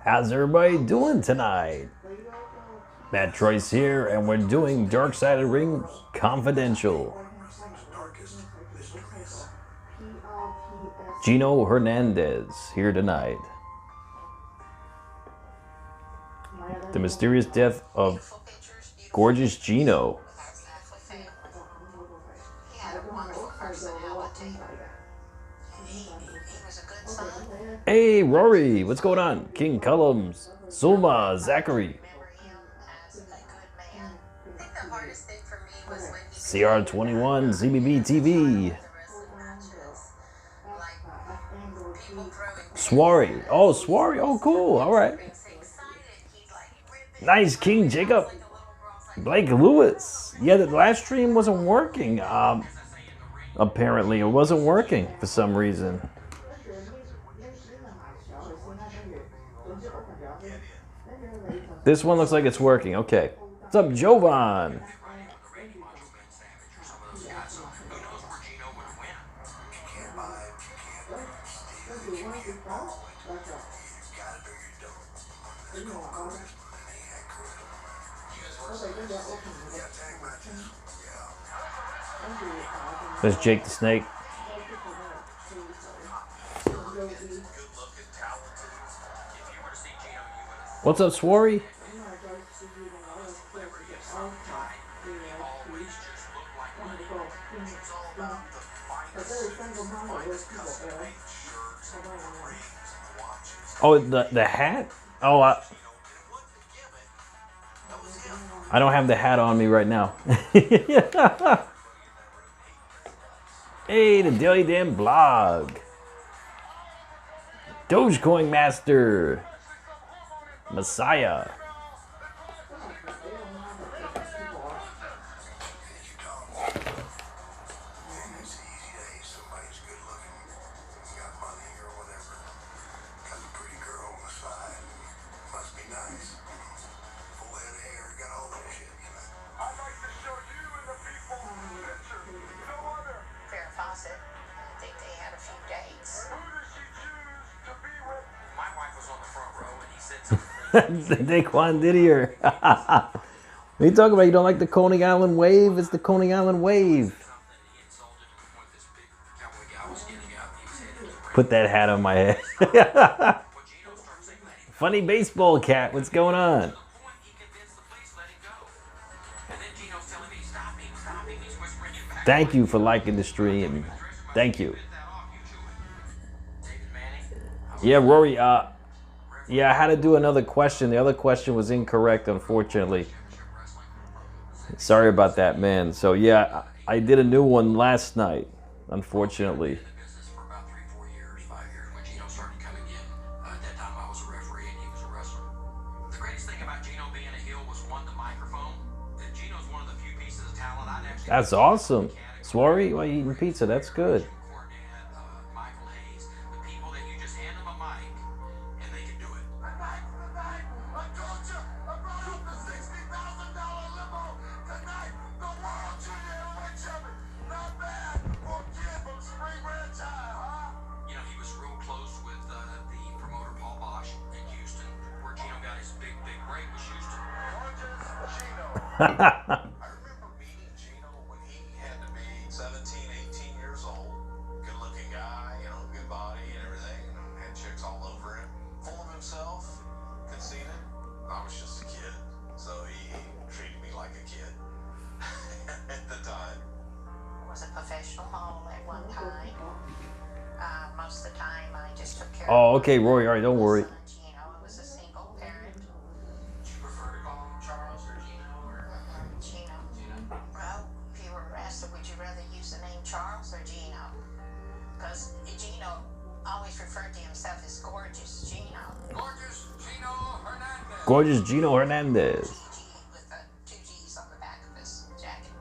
How's everybody doing tonight? MATTROISE here, and we're doing Dark Side of the Ring Confidential. Gino Hernandez here tonight. The mysterious death of gorgeous Gino. Hey, Rory, what's going on? King Cullums, Sulma, Zachary. CR21, ZBB TV. Swarry. Oh, Swarry. Oh, cool. All right. Nice, King Jacob. Blake Lewis. Yeah, the last stream wasn't working. Apparently, it wasn't working for some reason. This one looks like it's working. Okay. What's up, Jovan? There's Jake the Snake. What's up, Swarry? Oh, the hat? Oh, I don't have the hat on me right now. Hey, the Daily Damn Blog. Dogecoin Master. Messiah. Daquan Didier. What are you talking about? You don't like the Coney Island wave? It's the Coney Island wave. Put that hat on my head. Funny baseball cat. What's going on? Thank you for liking the stream. Thank you. Yeah, Rory. Yeah, I had to do another question. The other question was incorrect, unfortunately. Sorry about that, man. So yeah, I did a new one last night, unfortunately. That's awesome. Swarry, why are you eating pizza? That's good. I remember meeting Gino when he had to be 17, 18 years old. Good looking guy, you know, good body and everything, and had chicks all over him. Full of himself, conceited. I was just a kid, so he treated me like a kid at the time. I was a professional model at one time. Most of the time I just took care of okay, Rory, all right, don't worry. Gorgeous Gino Hernandez. With two G's on the back of his jacket.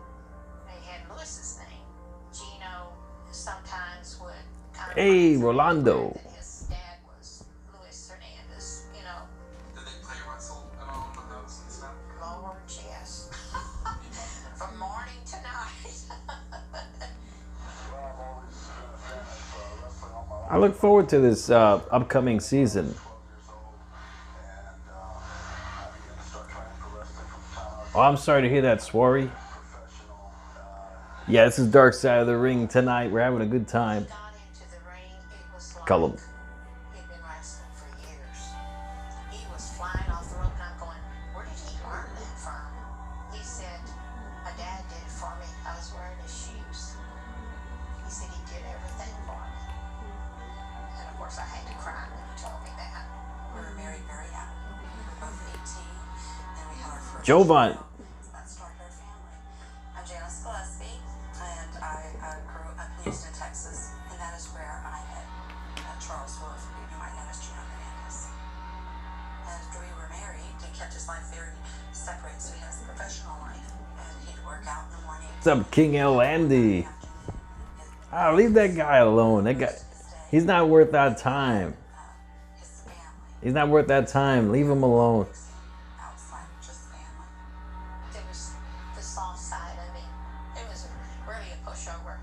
They had Lewis's name. Gino sometimes would kind of. Hey, Rolando. His dad was Luis Hernandez, you know. Did they play wrestle at all in the house and stuff? Lord, yes. From morning to night. I look forward to this upcoming season. Oh, I'm sorry to hear that, Swarry. Yeah, this is Dark Side of the Ring tonight. We're having a good time. Got into the ring, it was like Call him. he'd been wrestling for years. He was flying off the rope, and I'm going, where did he learn that from? He said, my dad did it for me. I was wearing his shoes. He said he did everything for me. And of course, I had to cry when he told me that. We were married very young. We were both 18, and we had our first Jovan. child. That started our family. I'm Janice Gillespie, and I grew up in Houston, Texas, and that is where I met Charles Wolf, who you might know as Gino Hernandez. And after we were married, he kept his life very separate, so he has a professional life, and he'd work out in the morning. What's up, King L. Andy? Ah, leave that guy alone. That guy, he's not worth our time. His family, He's not worth that time. Leave him alone. outside of just family. There was the soft side of him. It was really a pushover.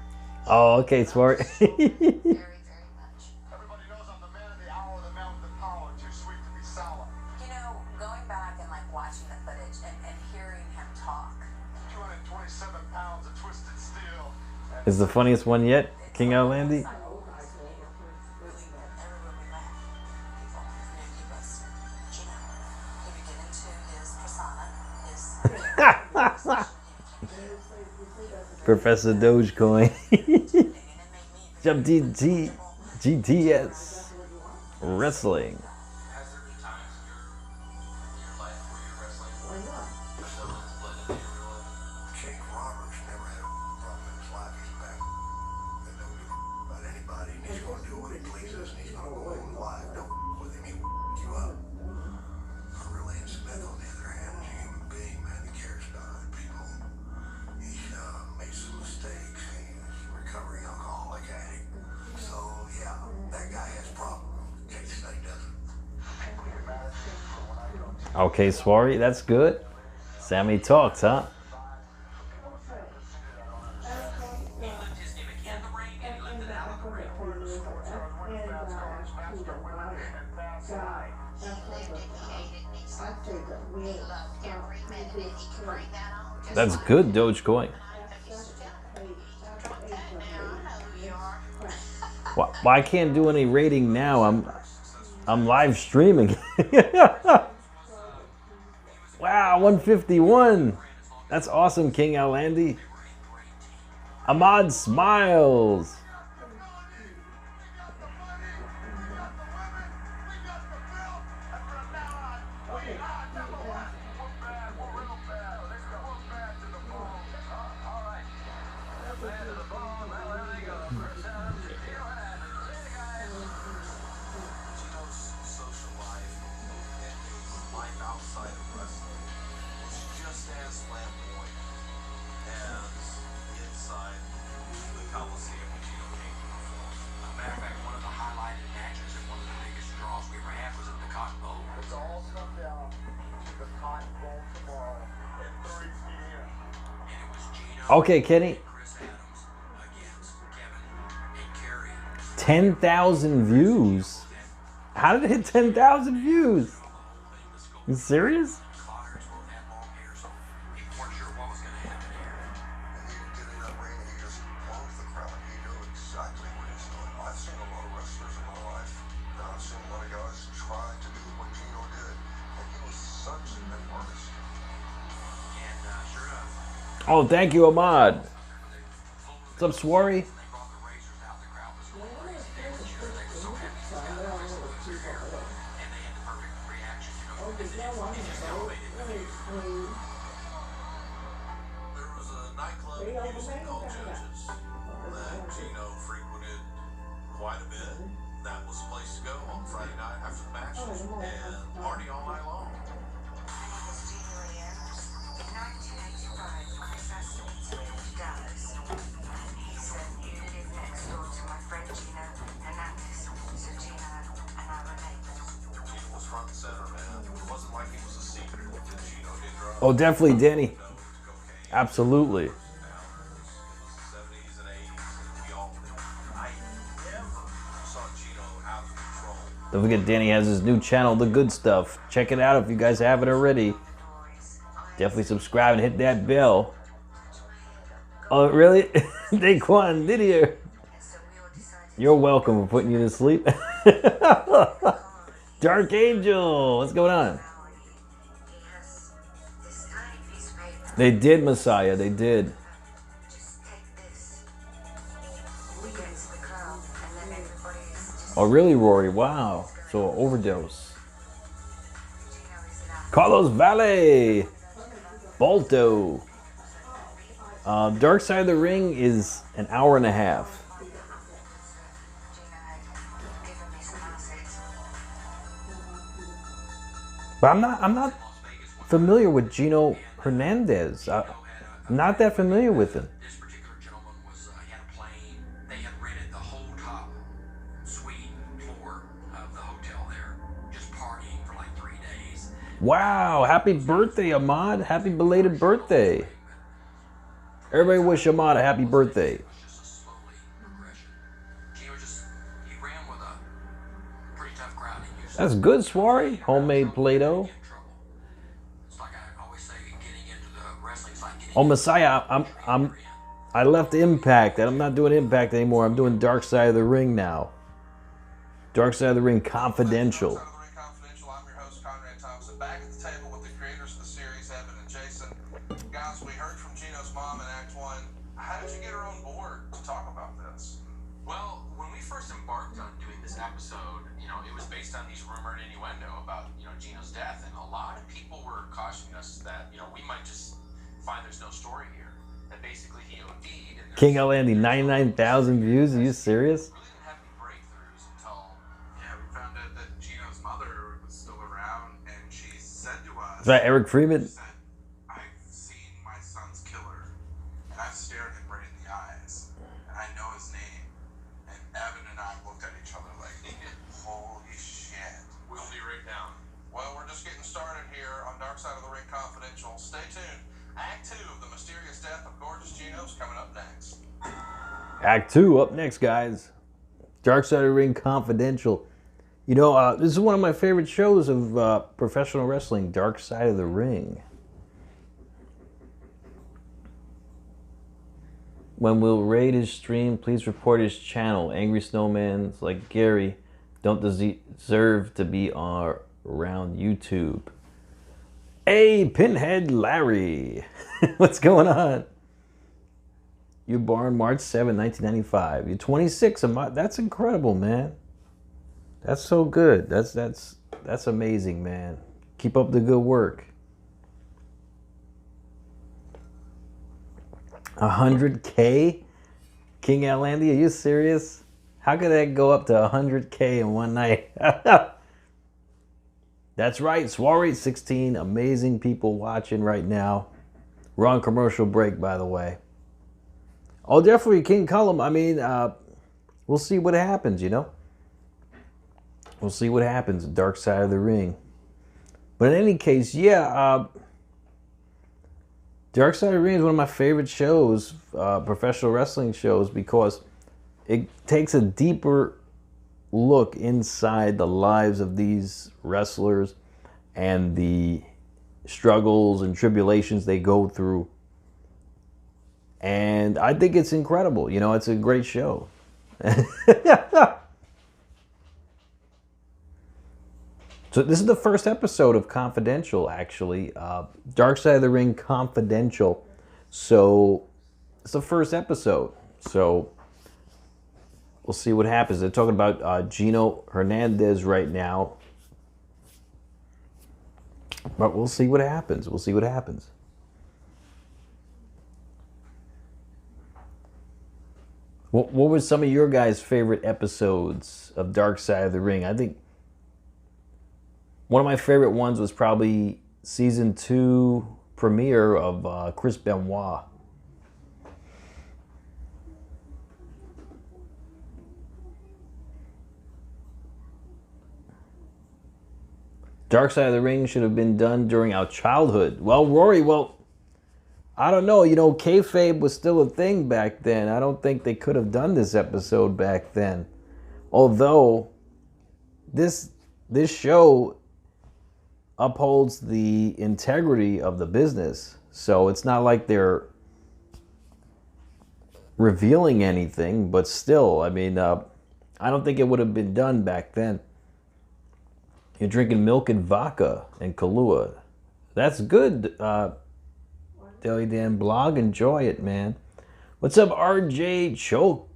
Oh, okay, Swarry. Very, very much. Everybody knows I'm the man of the hour, the mountain of power, too sweet to be sour. You know, going back and like watching the footage and hearing him talk, 227 pounds of twisted steel. Is the funniest one yet, King L. Andy? everywhere we went, people knew he was Gino. He would get into his persona, his Professor Dogecoin. and it made me Jump GTS. Wrestling. Has there been times in your life where you're wrestling? Why not? Someone's blended into your life. Jake Roberts never had a problem in his life. He's back. And don't give a about anybody, and he's going to do what he pleases, and he's going to go on live. Don't with him, he'll you up. Lane Smith, on the other hand, is a human being, man. He cares about other people. He's made some mistakes. He's a recovering alcoholic addict. So, yeah, that guy has problems. Jake Snake doesn't. Okay, Swarry, that's good. Sammy talks, huh? He lived his gimmick in the ring and he lived it out of the ring. He lived it, he hated it, he slept it. He loved every minute, and he could bring that on. Just That's like good, Dogecoin. I used to tell him, "You drunk that now, I know who you are." Why I can't do any rating now? I'm live streaming. Wow, 151. That's awesome, King L. Andy. Ahmad smiles. Gino's social life and his life outside of wrestling was just as flamboyant as inside the Coliseum when Gino came to perform. As a matter of fact, one of the highlighted matches and one of the biggest draws we ever had was at the Cotton Bowl. It's all come down to the Cotton Bowl tomorrow at 3 p.m. And it was Gino Okay, Kenny. and Chris Adams against Kevin and Kerry. 10,000 views. How did it hit 10,000 views? You serious? Cloggers both had long hair, so people weren't sure what was going to happen here. And he would get in that ring and he just blows the crowd. He knew exactly what he's doing. I've seen a lot of wrestlers in my life, and I've seen a lot of guys try to do what Gino did, and he was such an artist. And sure enough, Oh, thank you, Ahmad. What's up, Swarry? they brought the razors out. The crowd was going crazy. They were cheering. They were so happy this guy was losing hair. And they had the perfect reaction, you know, and it just elevated the view. There was a nightclub in Houston called Judges that Gino frequented quite a bit. That was the place to go on Friday night after the matches and party all night long. My name is Gino Hernandez. In 1985, Chris asked me to move to Dallas. He said, you live next door to my friend Gino Hernandez. So Gino and I were neighbors. Gino was front and center, man. It wasn't like he was a secret that Gino did drugs. Oh, definitely, Danny. Cocaine. Absolutely. Now, it was the 70s and 80s, and we all knew. I never saw Gino out of control. Don't forget, Danny has his new channel, The Good Stuff. Check it out if you guys haven't already. Boys, I Definitely subscribe and hit that bell. Oh, really? Daquan Didier. You're welcome for putting you to sleep. Dark Angel, what's going on? They did, Messiah, they did. Oh, really, Rory? Wow. So, overdose. Carlos Valle. Balto. Dark Side of the Ring is an hour and a half. But I'm not familiar with Gino Hernandez. I'm not that familiar with him. This particular gentleman was, he had a plane. They had rented the whole top suite floor of the hotel there, just partying for like 3 days. Wow, happy birthday, Ahmad. Happy belated birthday. Everybody wish Ahmad a happy birthday. It was just a slowly progression. Gino just, he ran with a pretty tough crowd. He used That's good, Swari. Homemade Play-Doh. It's like I always say, getting into the wrestling side. Oh, Messiah, I left Impact. I'm not doing Impact anymore. I'm doing Dark Side of the Ring now. Dark Side of the Ring Confidential. Dark Side of the Ring Confidential. I'm your host, Conrad Thompson, back at the table with the creators of the series, Evan and Jason. Guys, we heard from Gino's mom in Act 1. How did you get her on board to talk about this? Well, when we first embarked on doing this episode, you know, it was based on these rumored innuendo about, you know, Gino's death, and a lot of people were cautioning us that, you know, we might just find there's no story here. That basically he OD'd. And King Landy, 99,000 views. Are you serious? really didn't have any breakthroughs until Yeah, we found out that Gino's mother was still around, and she said to us, Is that Eric Freeman? said, I've seen my son's killer, and I've stared him right in the eyes, and I know his name. And Evan and I looked at each other like, holy shit. we'll be right down. Well, we're just getting started here on Dark Side of the Ring Confidential. Stay tuned. Act 2 of the mysterious death of Gorgeous Gino's coming up next. Act 2 up next, guys. Dark Side of the Ring Confidential. You know, this is one of my favorite shows of professional wrestling, Dark Side of the Ring. When we'll raid his stream, please report his channel. Angry Snowmans like Gary don't deserve to be around YouTube. Hey, Pinhead Larry. What's going on? You born March 7, 1995. You're 26. That's incredible, man. That's so good. That's amazing, man. Keep up the good work. 100K? King Atlanti, are you serious? How could that go up to 100K in one night? That's right, Swari 16. Amazing people watching right now. We're on commercial break, by the way. Oh, definitely, King Cullum. I mean, we'll see what happens, you know? We'll see what happens. Dark Side of the Ring. But in any case, yeah, Dark Side of the Ring is one of my favorite shows, professional wrestling shows, because it takes a deeper look inside the lives of these wrestlers and the struggles and tribulations they go through. And I think it's incredible. You know, it's a great show. So this is the first episode of Confidential, actually. Dark Side of the Ring Confidential. So it's the first episode. So we'll see what happens. They're talking about Gino Hernandez right now. But we'll see what happens. We'll see what happens. What were some of your guys' favorite episodes of Dark Side of the Ring? I think one of my favorite ones was probably season 2 premiere of Chris Benoit. Dark Side of the Ring should have been done during our childhood. Well, Rory, I don't know. You know, kayfabe was still a thing back then. I don't think they could have done this episode back then. Although, this show upholds the integrity of the business. So it's not like they're revealing anything, but still, I mean, I don't think it would have been done back then. You're drinking milk and vodka and Kahlua. That's good, Daily Dan Blog. Enjoy it, man. What's up, RJ Choke?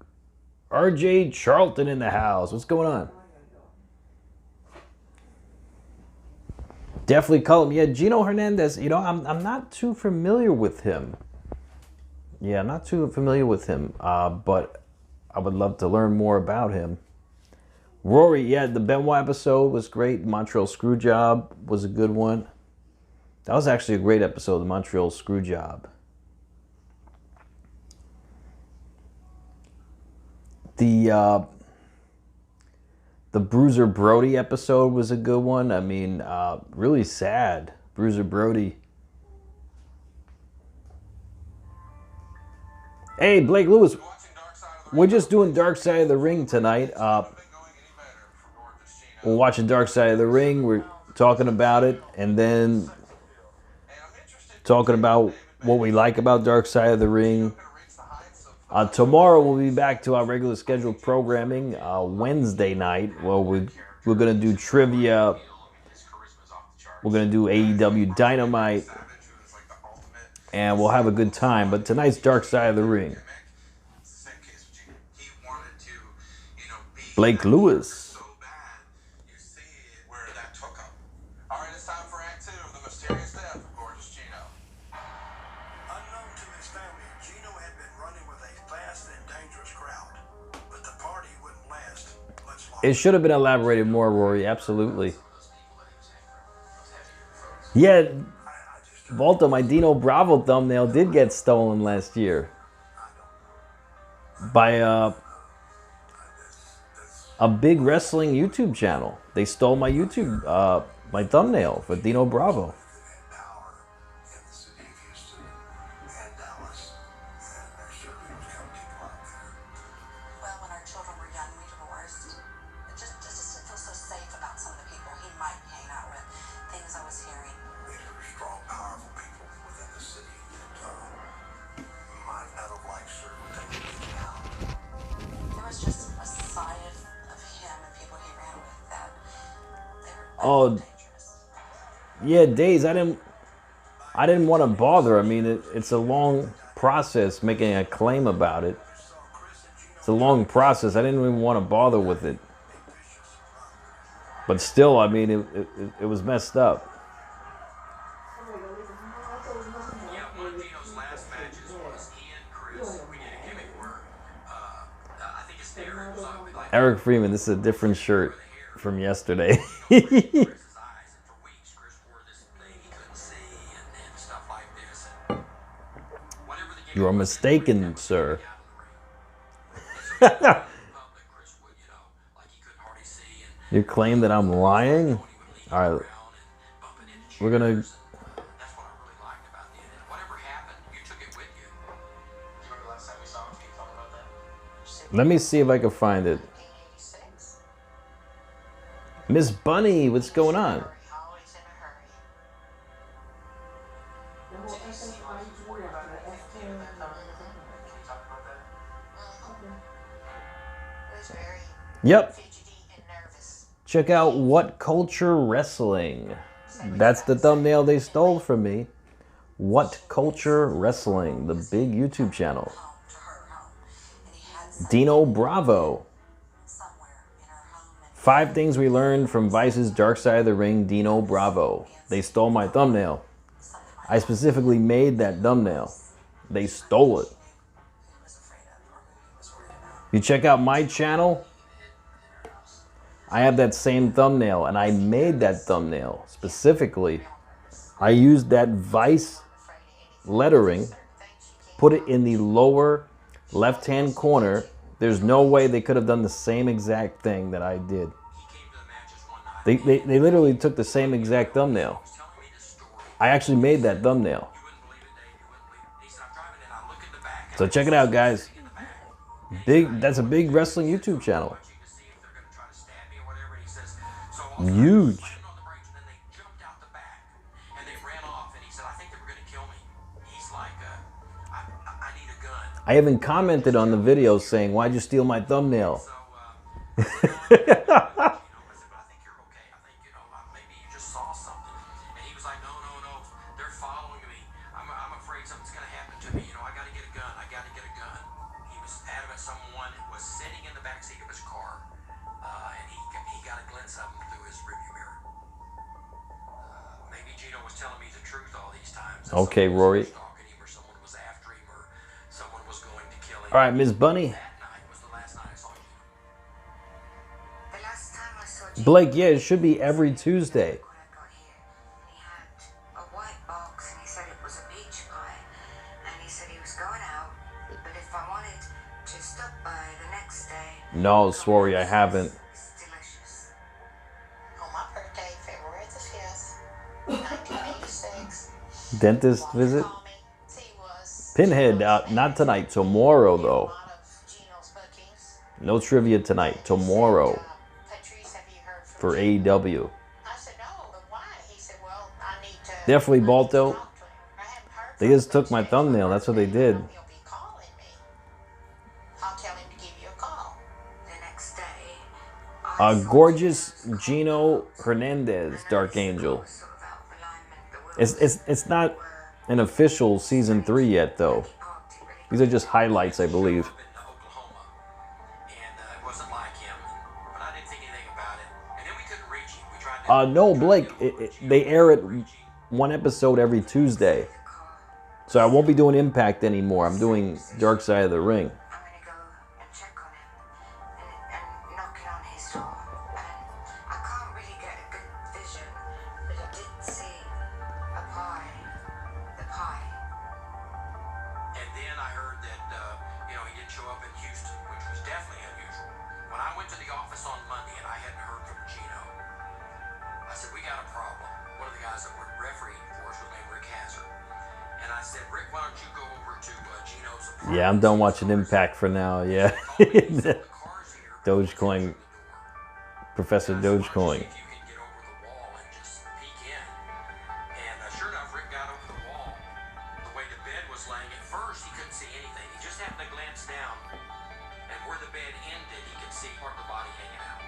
RJ Charlton in the house. What's going on? Definitely call him. Yeah, Gino Hernandez. You know, I'm not too familiar with him. Yeah, I'm not too familiar with him. But I would love to learn more about him. Rory, yeah, the Benoit episode was great. Montreal Screwjob was a good one. That was actually a great episode, the Montreal Screwjob. The Bruiser Brody episode was a good one. I mean, really sad. Bruiser Brody. Hey, Blake Lewis. We're just doing Dark Side of the Ring tonight. We're watching Dark Side of the Ring. We're talking about it. And then talking about what we like about Dark Side of the Ring. Tomorrow we'll be back to our regular scheduled programming. Wednesday night, well, we're going to do trivia. We're going to do AEW Dynamite. And we'll have a good time. But tonight's Dark Side of the Ring. Blake Lewis. It should have been elaborated more, Rory. Absolutely. Yeah, Volta, my Dino Bravo thumbnail did get stolen last year by a big wrestling YouTube channel. They stole my YouTube, my thumbnail for Dino Bravo. Oh, yeah, Days. I didn't want to bother. I mean, it's a long process making a claim about it. It's a long process. I didn't even want to bother with it. But still, I mean, it was messed up. Yeah, one of Dino's last matches was Ian Chris. We did a gimmick where I think it's there. Eric Freeman, this is a different shirt from yesterday. You are mistaken, sir. You claim that I'm lying? All right. We're going to... Let me see if I can find it. Miss Bunny, what's going on? Yep. Check out What Culture Wrestling. That's the thumbnail they stole from me. What Culture Wrestling, the big YouTube channel. Dino Bravo. 5 things we learned from Vice's Dark Side of the Ring, Dino Bravo. They stole my thumbnail. I specifically made that thumbnail. They stole it. You check out my channel, I have that same thumbnail, and I made that thumbnail specifically. I used that Vice lettering, put it in the lower left-hand corner. There's no way they could have done the same exact thing that I did. They literally took the same exact thumbnail. I actually made that thumbnail. So check it out, guys. That's a big wrestling YouTube channel. Huge. I even commented on the video saying, "Why'd you steal my thumbnail?" So, I said, but I think you're okay. I think, maybe you just saw something. And he was like, no, they're following me. I'm afraid something's going to happen to me. I got to get a gun. I got to get a gun. He was adamant someone was sitting in the backseat of his car, and he got a glimpse of him through his rearview mirror. Maybe Gino was telling me the truth all these times. Okay, Rory. Stalking him, or someone was after him, or someone was going to kill him. All right, Ms. Bunny. That night was the last night I saw Gino. The last time I saw Gino, Blake, yeah, it should be every Tuesday. when I got here, and he had a white box, and he said it was a peach pie, and he said he was going out, but if I wanted to stop by the next day. No, Swarry, I haven't. It's delicious. On my birthday, February the 5th, 1986. Dentist visit? Call me. He was Pinhead, not tonight, tomorrow a though. lot of Gino's bookings. No trivia tonight, tomorrow Patrice, have you heard from for Gino? AEW. I said, no, but why? He said, well, I need to. Definitely, I need to Balto. talk to him. I haven't heard They from just him took my since thumbnail, that's what they did. He'll be calling me. I'll tell him to give you a call. The next day, I saw Gorgeous Gino. Gino Hernandez, Dark Angel. Sort of out of alignment. The It's not an official season 3 yet though. he parked it really These are just highlights, I believe. Been to Oklahoma, and it wasn't like him, but I didn't think anything about it. And then we couldn't reach him. We tried to. No, Blake, they air it one episode every Tuesday. So I won't be doing Impact anymore. I'm doing Dark Side of the Ring. I'm gonna go and check on him and knocking on his door. And I can't really get a good vision, but I did see a pie. The pie. And then I heard that he didn't show up in Houston, which was definitely unusual. When I went to the office on Monday and I hadn't heard from Gino, I said, we got a problem. One of the guys that were refereeing for us was named Rick Hazard. And I said, Rick, why don't you go over to Gino's apartment? Yeah, I'm done watching Impact for now, yeah. The car's here. Dogecoin, Professor Dogecoin. If you can get over the wall and just peek in. And sure enough, Rick got over the wall. The way the bed was laying, at first he couldn't see anything. He just happened to glance down, and where the bed ended, he could see part of the body hanging out.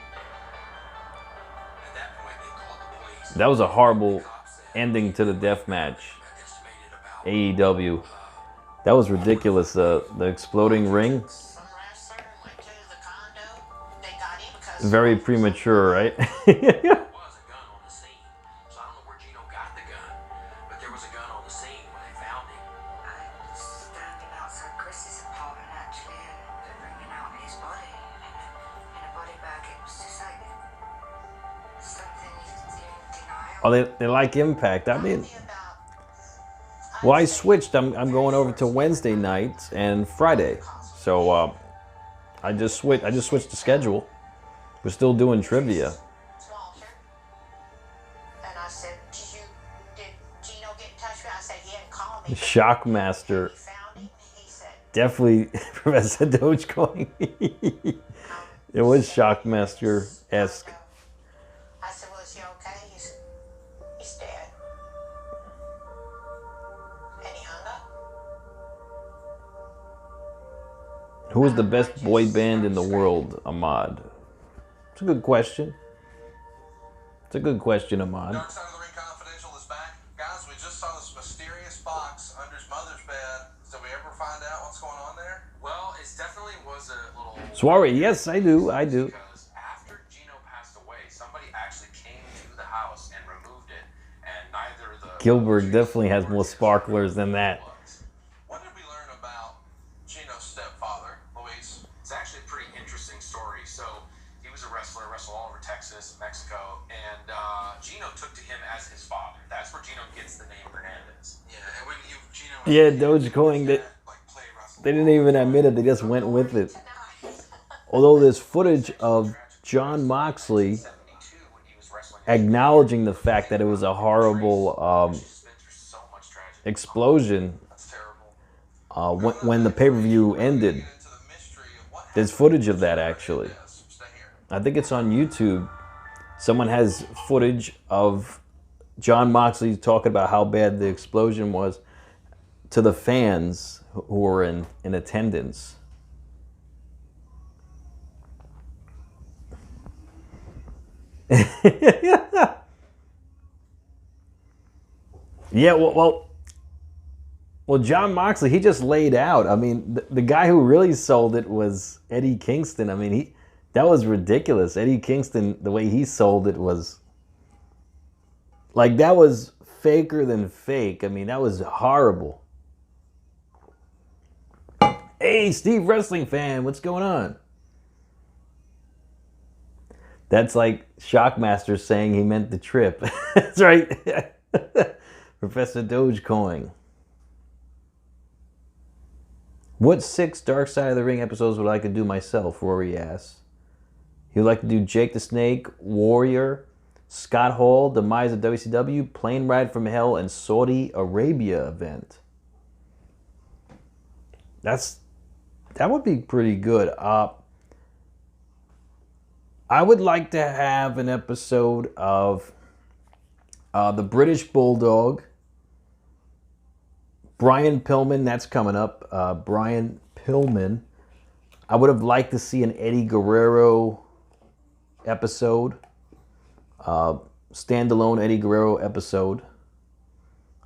At that point, they called the police. That was a horrible Cops said ending to the death match. estimated about AEW. That was ridiculous. The exploding ring. Some wrestler went to the condo. They got him because Very premature, right? there was a gun on the scene. So I don't know where Gino got the gun, but there was a gun on the scene when they found him. I was standing outside Chris's apartment actually, and they're bringing out his body in a body bag. It was just like something in denial. Oh, they like Impact. I mean, Tell me about- well, I switched. I'm going over to Wednesday nights and Friday. So I just switched the schedule. We're still doing trivia. Walter. And I said, did Gino get in touch with me? I said, he hadn't called me. Shockmaster. He found him. He said, Definitely Professor Dogecoin. It was Shockmaster-esque. I said, well, is he okay? He's dead. And he hung up. Who is the best boy band in the world, Ahmad? It's a good question. It's a good question, Ahmad. Dark Side of the Ring Confidential is back. Guys, we just saw this mysterious box under his mother's bed. Did we ever find out what's going on there? Well, it definitely was a little. Swarry, yes, I do. I do. Because after Gino passed away, somebody actually came to the house and removed it, and neither the. Gilbert definitely has more sparklers than that. What did we learn about Gino's stepfather, Luis? It's actually a pretty interesting story. So he was a wrestler, wrestled all over Texas, Mexico, and Gino took to him as his father. That's where Gino gets the name Hernandez. Yeah, and when Gino. Yeah, Dogecoin, they play wrestling. didn't even admit it. They just went with it. Although there's footage of John Moxley 72 when he was wrestling. acknowledging the fact that it was a horrible He's been through so much tragedy. explosion That's terrible. when the pay-per-view ended. Into the mystery of what There's footage of that actually. happened. Stay here. I think it's on YouTube. Someone has footage of John Moxley talking about how bad the explosion was to the fans, who were in attendance. Yeah, well, John Moxley, he just laid out. I mean, the guy who really sold it was Eddie Kingston. I mean, that was ridiculous. Eddie Kingston, the way he sold it was like, that was faker than fake. I mean, that was horrible. Hey, Steve Wrestling Fan, what's going on? That's like Shockmaster saying he meant the trip. That's right. Professor Dogecoin. What 6 Dark Side of the Ring episodes would I like to do myself? Rory asks. He would like to do Jake the Snake, Warrior, Scott Hall, Demise of WCW, Plane Ride from Hell, and Saudi Arabia event. That would be pretty good. I would like to have an episode of the British Bulldog, Brian Pillman. That's coming up. Brian Pillman. I would have liked to see an Eddie Guerrero episode. Standalone Eddie Guerrero episode.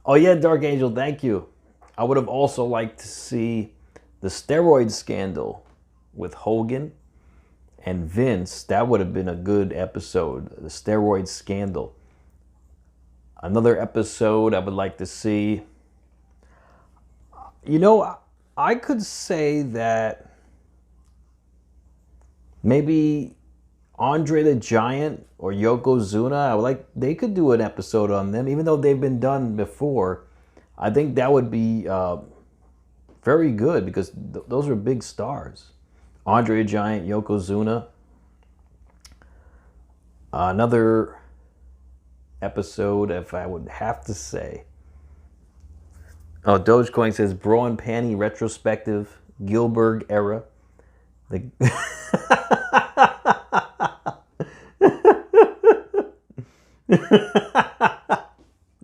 Oh yeah, Dark Angel, thank you. I would have also liked to see the steroid scandal with Hogan and Vince. That would have been a good episode. The steroid scandal. Another episode I would like to see. You know, I could say that maybe Andre the Giant or Yokozuna, they could do an episode on them, even though they've been done before. I think that would be very good, because those are big stars. Andre the Giant, Yokozuna. Another episode, if I would have to say. Oh, Dogecoin says Bro and Panty retrospective, Gilbert era.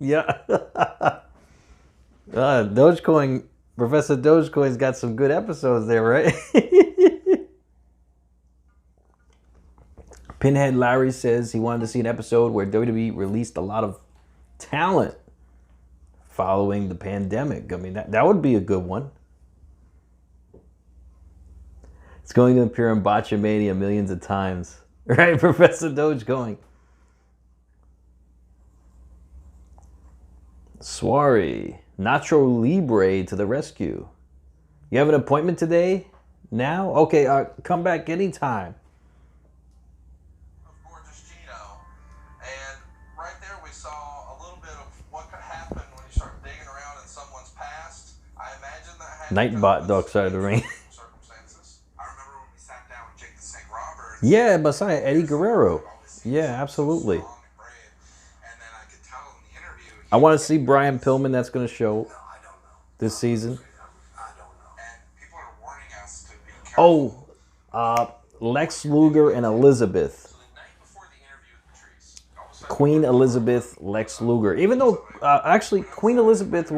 Yeah. Dogecoin, Professor Dogecoin's got some good episodes there, right? Pinhead Larry says he wanted to see an episode where WWE released a lot of talent following the pandemic. I mean, that would be a good one. It's going to appear in Botchamania millions of times. Right, Professor Dogecoin? Swari. Nacho Libre to the rescue. You have an appointment today? Now? Okay, come back anytime. Of gorgeous Gino. And right there we saw a little bit of what could happen when you start digging around in someone's past. I imagine that had Nightbot, Dark Side of the Ring. Circumstances. I remember when we sat down with Jake the Snake Roberts. Yeah, Messiah, Eddie Guerrero. Yeah, absolutely. I want to see Brian Pillman. That's going to show this season. Oh, Lex Luger and Elizabeth. Queen Elizabeth, Lex Luger. Even though, actually, Queen Elizabeth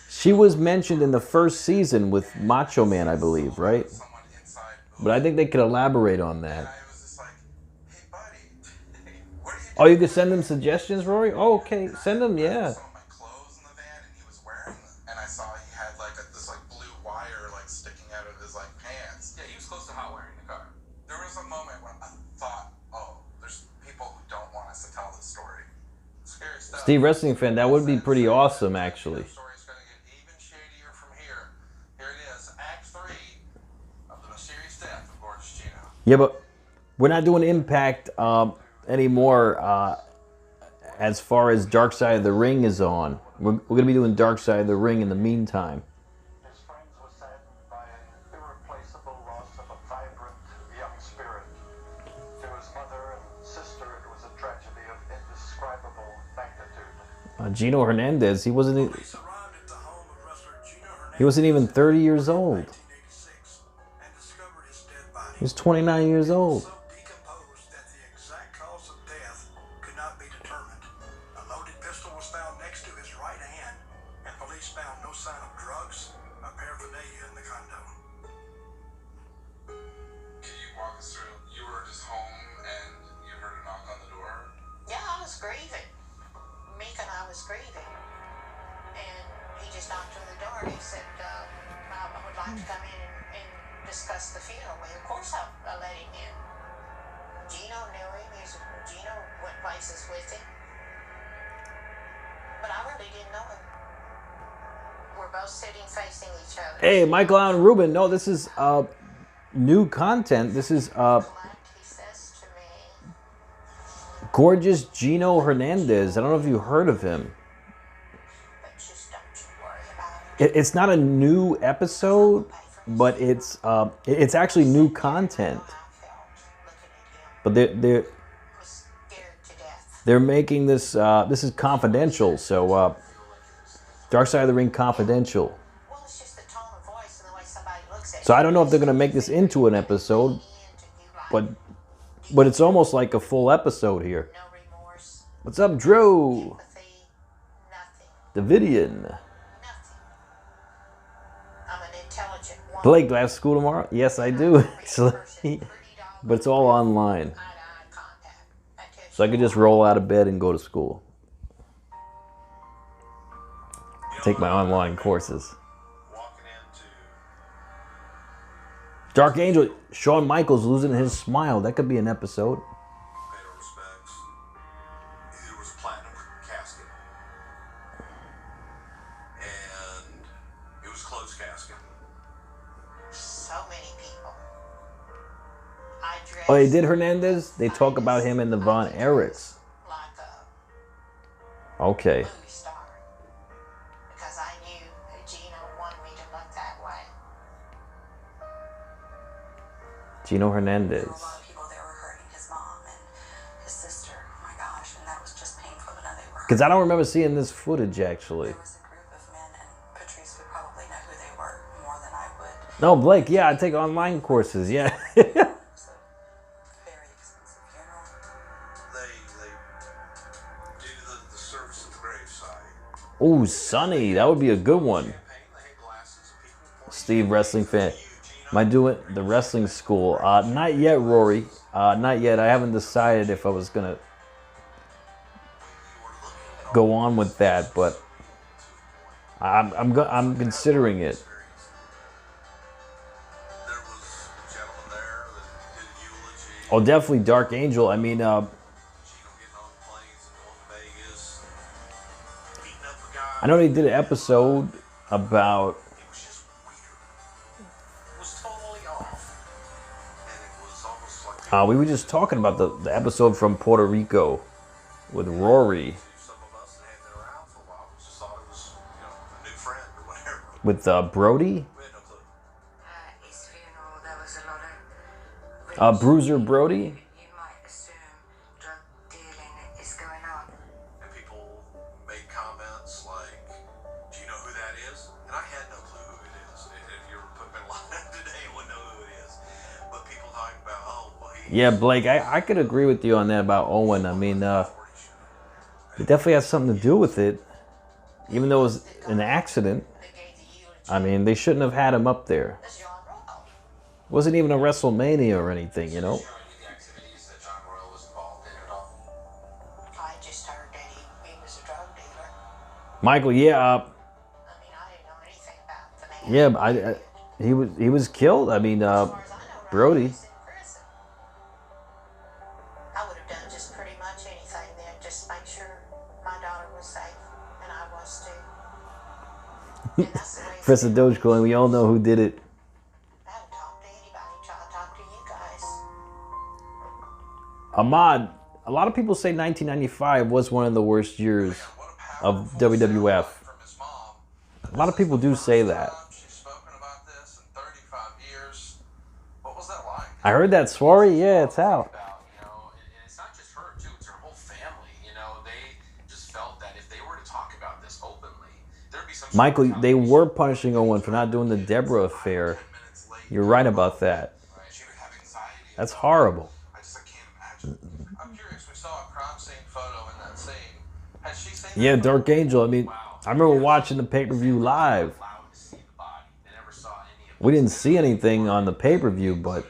she was mentioned in the first season with Macho Man, I believe, right? But I think they could elaborate on that. Oh, you could send them suggestions, Rory? Oh, okay. Send them, yeah. Some of my clothes in the van, and he was wearing them, and I saw he had this blue wire sticking out of his pants. Yeah, he was close to hot wiring the car. There was a moment when I thought, oh, there's people who don't want us to tell this story. Scary stuff. Steve Wrestling Fan, that would be pretty awesome, actually. The story's going to get even shadier from here. Here it is, Act 3 of the mysterious death of gorgeous Gino. Yeah, but we're not doing Impact anymore as far as Dark Side of the Ring is on. We're going to be doing Dark Side of the Ring in the meantime. His friends were saddened by an irreplaceable loss of a vibrant young spirit. To his mother and sister, it was a tragedy of indescribable magnitude. Gino Hernandez, he wasn't even 30 years old. He was 29 years old. and police found no sign of drugs or paraphernalia in the condo. Can you walk us through? You were just home and you heard a knock on the door. Yeah, I was grieving. Meek and I was grieving. And he just knocked on the door and he said, I would like to come in and discuss the funeral with you. Of course I let him in. Gino knew him. Gino went places with him. But I really didn't know him. We're both sitting facing each other. Hey, Michael Allen Rubin. No, this is new content. This is He says to me, gorgeous Gino Hernandez. I don't know if you heard of him. but just don't you worry about it. It's not a new episode, but it's actually new content. I felt looking at him But they're was scared to death. they're making this. This is confidential. So Dark Side of the Ring confidential. Well, it's just the tone of voice and the way somebody looks at So you. I don't know if they're gonna make this into an episode, but it's almost like a full episode here. No remorse, What's up, Drew? empathy, nothing, Davidian. nothing. I'm an intelligent woman. Blake, do I have school tomorrow? Yes, I do, actually. But it's all online. Eye-to-eye contact. That tells So I you could just roll out of bed and go to school. Take my online courses. Walking into Dark Angel, Shawn Michaels losing his smile. That could be an episode. paid our respects. It was a platinum casket. And it was closed casket. so many people. I dressed Oh, they did Hernandez? They talk about him in the Von Erichs. like a Okay. movie star because I knew that Gino wanted me to look that way. Gino Hernandez. There were a lot of people that were hurting his mom and his sister. Oh my gosh, and that was just painful to know they were Because I don't remember seeing this footage, actually. There was a group of men, and Patrice would probably know who they were more than I would. No, Blake, yeah, I take online courses, yeah. It was a very expensive funeral. They due to the service at the gravesite. Oh, Sonny, that would be a good one. Champagne, they had glasses of people pouring Steve, wrestling fan. Am I doing the wrestling school? Not yet, Rory. Not yet. I haven't decided if I was gonna go on with that, but I'm considering it. There was a gentleman there that did a eulogy. Oh, definitely Dark Angel. I mean, Gino getting on planes and going to Vegas, beating up a guy. I know they did an episode about. It was just weird. It was totally off. And it was almost like We were just talking about the episode from Puerto Rico with Rory, some of us that hadn't been around for a while just thought it was, a new friend or whatever. with Brody, We had no clue. His funeral, there was a lot of Bruiser Brody. you might assume drug dealing is going on. And people made comments like, do you know who that is? And I had no clue who it is. If you were put me in line today, I wouldn't know who it is. But people talking about, oh, well, he... Yeah, Blake, I could agree with you on that about Owen. I mean, it definitely has something to do with it, even though it was an accident. They gave the eulogy. I mean, they shouldn't have had him up there. That's John Royal. It wasn't even a WrestleMania or anything, you know? Showing you the activities that John Royal was involved in at all. I just heard that he was a drug dealer. Michael, yeah, I mean, I didn't know anything about the man. yeah, he was killed. I mean, As far as I know, right, Brody. he's in prison. I would have done just pretty much anything then, just make sure my daughter was safe, and I was too. And that's the way it's Professor Dogecoin, we all know who did it. I don't talk to anybody, try to talk to you guys. Ahmad, a lot of people say 1995 was one of the worst years of WWF. From his mom. A lot of people do say that. She's spoken about this in 35 years. What was that like? I heard that story. Yeah, it's out. About, and it's not just her too, it's her whole family. They just felt that if they were to talk about this openly, there'd be some sort of Michael, they retaliation. were punishing Owen for not doing the Deborah affair. 10 minutes late, You're right about that. right? She would have anxiety. That's horrible. I can't imagine. I'm curious, we saw a crime scene photo in that scene. Had she seen Yeah, that Dark photo? Angel. I mean, Wow. I remember watching the pay-per-view live. allowed to see the body. They never saw any of We didn't see anything on the pay-per-view, but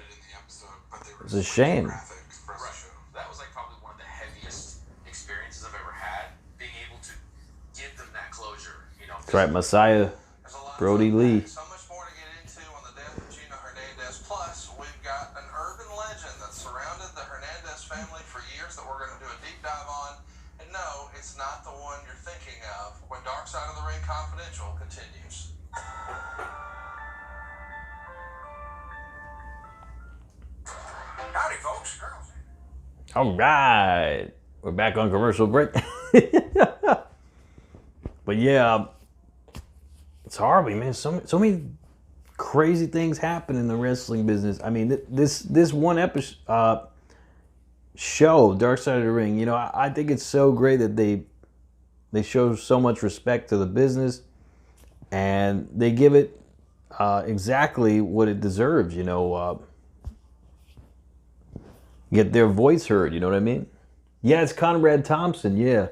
it's a shame. That was like probably one of the heaviest experiences I've ever had, being able to give them that closure. You know, That's right, Messiah There's a lot Brody to Lee. unpack. So much more to get into on the death of Gino Hernandez. Plus, we've got an urban legend that surrounded the Hernandez family for years that we're going to do a deep dive on. And no, it's not the one you're thinking of when Dark Side of the Ring Confidential continues. howdy, folks. All right, we're back on commercial break. But yeah, it's horrible, man. So many crazy things happen in the wrestling business. I mean, this one episode show, Dark Side of the Ring. You know, I think it's so great that they show so much respect to the business, and they give it exactly what it deserves. You know, get their voice heard. You know what I mean? Yeah, it's Conrad Thompson. Yeah,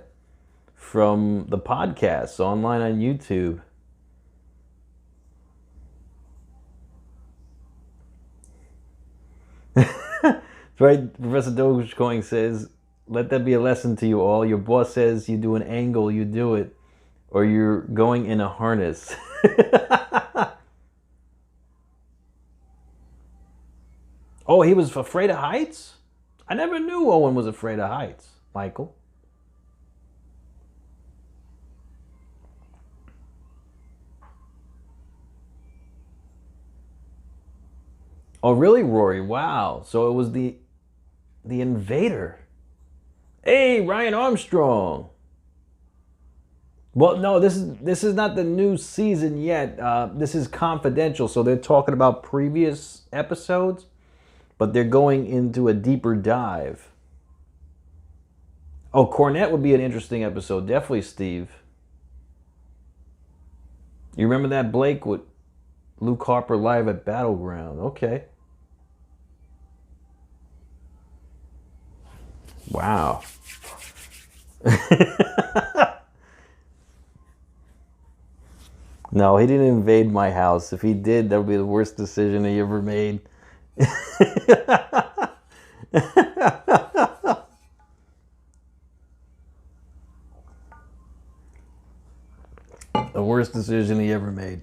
from the podcast online on YouTube. Right, Professor Dogecoin says, let that be a lesson to you all. Your boss says you do an angle, you do it, or you're going in a harness. Oh, he was afraid of heights? I never knew Owen was afraid of heights, Michael. Oh, really, Rory? Wow. So it was the Invader. Hey, Ryan Armstrong. Well, no, this is not the new season yet. This is confidential, so they're talking about previous episodes, but they're going into a deeper dive. Oh, Cornette would be an interesting episode. Definitely, Steve. You remember that, Blake, with Luke Harper live at Battleground? Okay. Wow. No, he didn't invade my house. If he did, that would be the worst decision he ever made. The worst decision he ever made.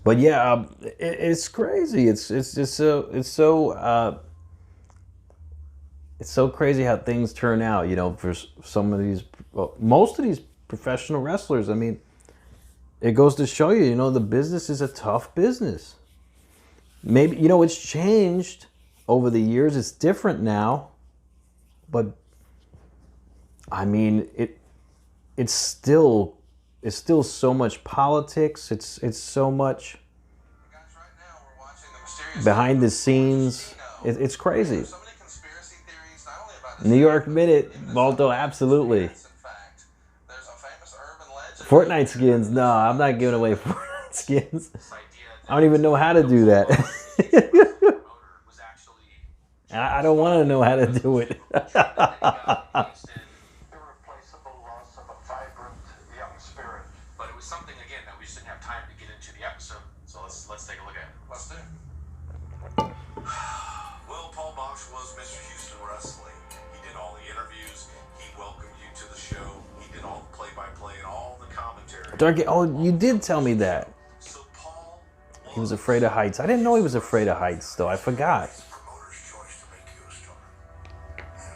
But yeah, it's crazy. It's just it's so crazy how things turn out. You know, for some of these, well, most of these professional wrestlers. I mean, it goes to show you, you know, the business is a tough business. Maybe, you know, it's changed over the years. It's different now, but I mean, it's still so much politics. It's so much behind the scenes. It's crazy. New York Minute, Balto, absolutely. Fortnite skins? No, I'm not giving away Fortnite skins. I don't even know how to do that. I don't want to know how to do it. Irreplaceable loss of a vibrant young spirit. But it was something, again, that we just didn't have time to get into the episode. So let's take a look at it. Let's do. Well, Paul Bosch was Mr. Houston Wrestling. He did all the interviews. He welcomed you to the show. He did all the play-by-play and all the commentary. Darky, oh, you did tell me that. So Paul He was afraid of heights. I didn't know he was afraid of heights, though. I forgot. promoter's choice to make you a star. And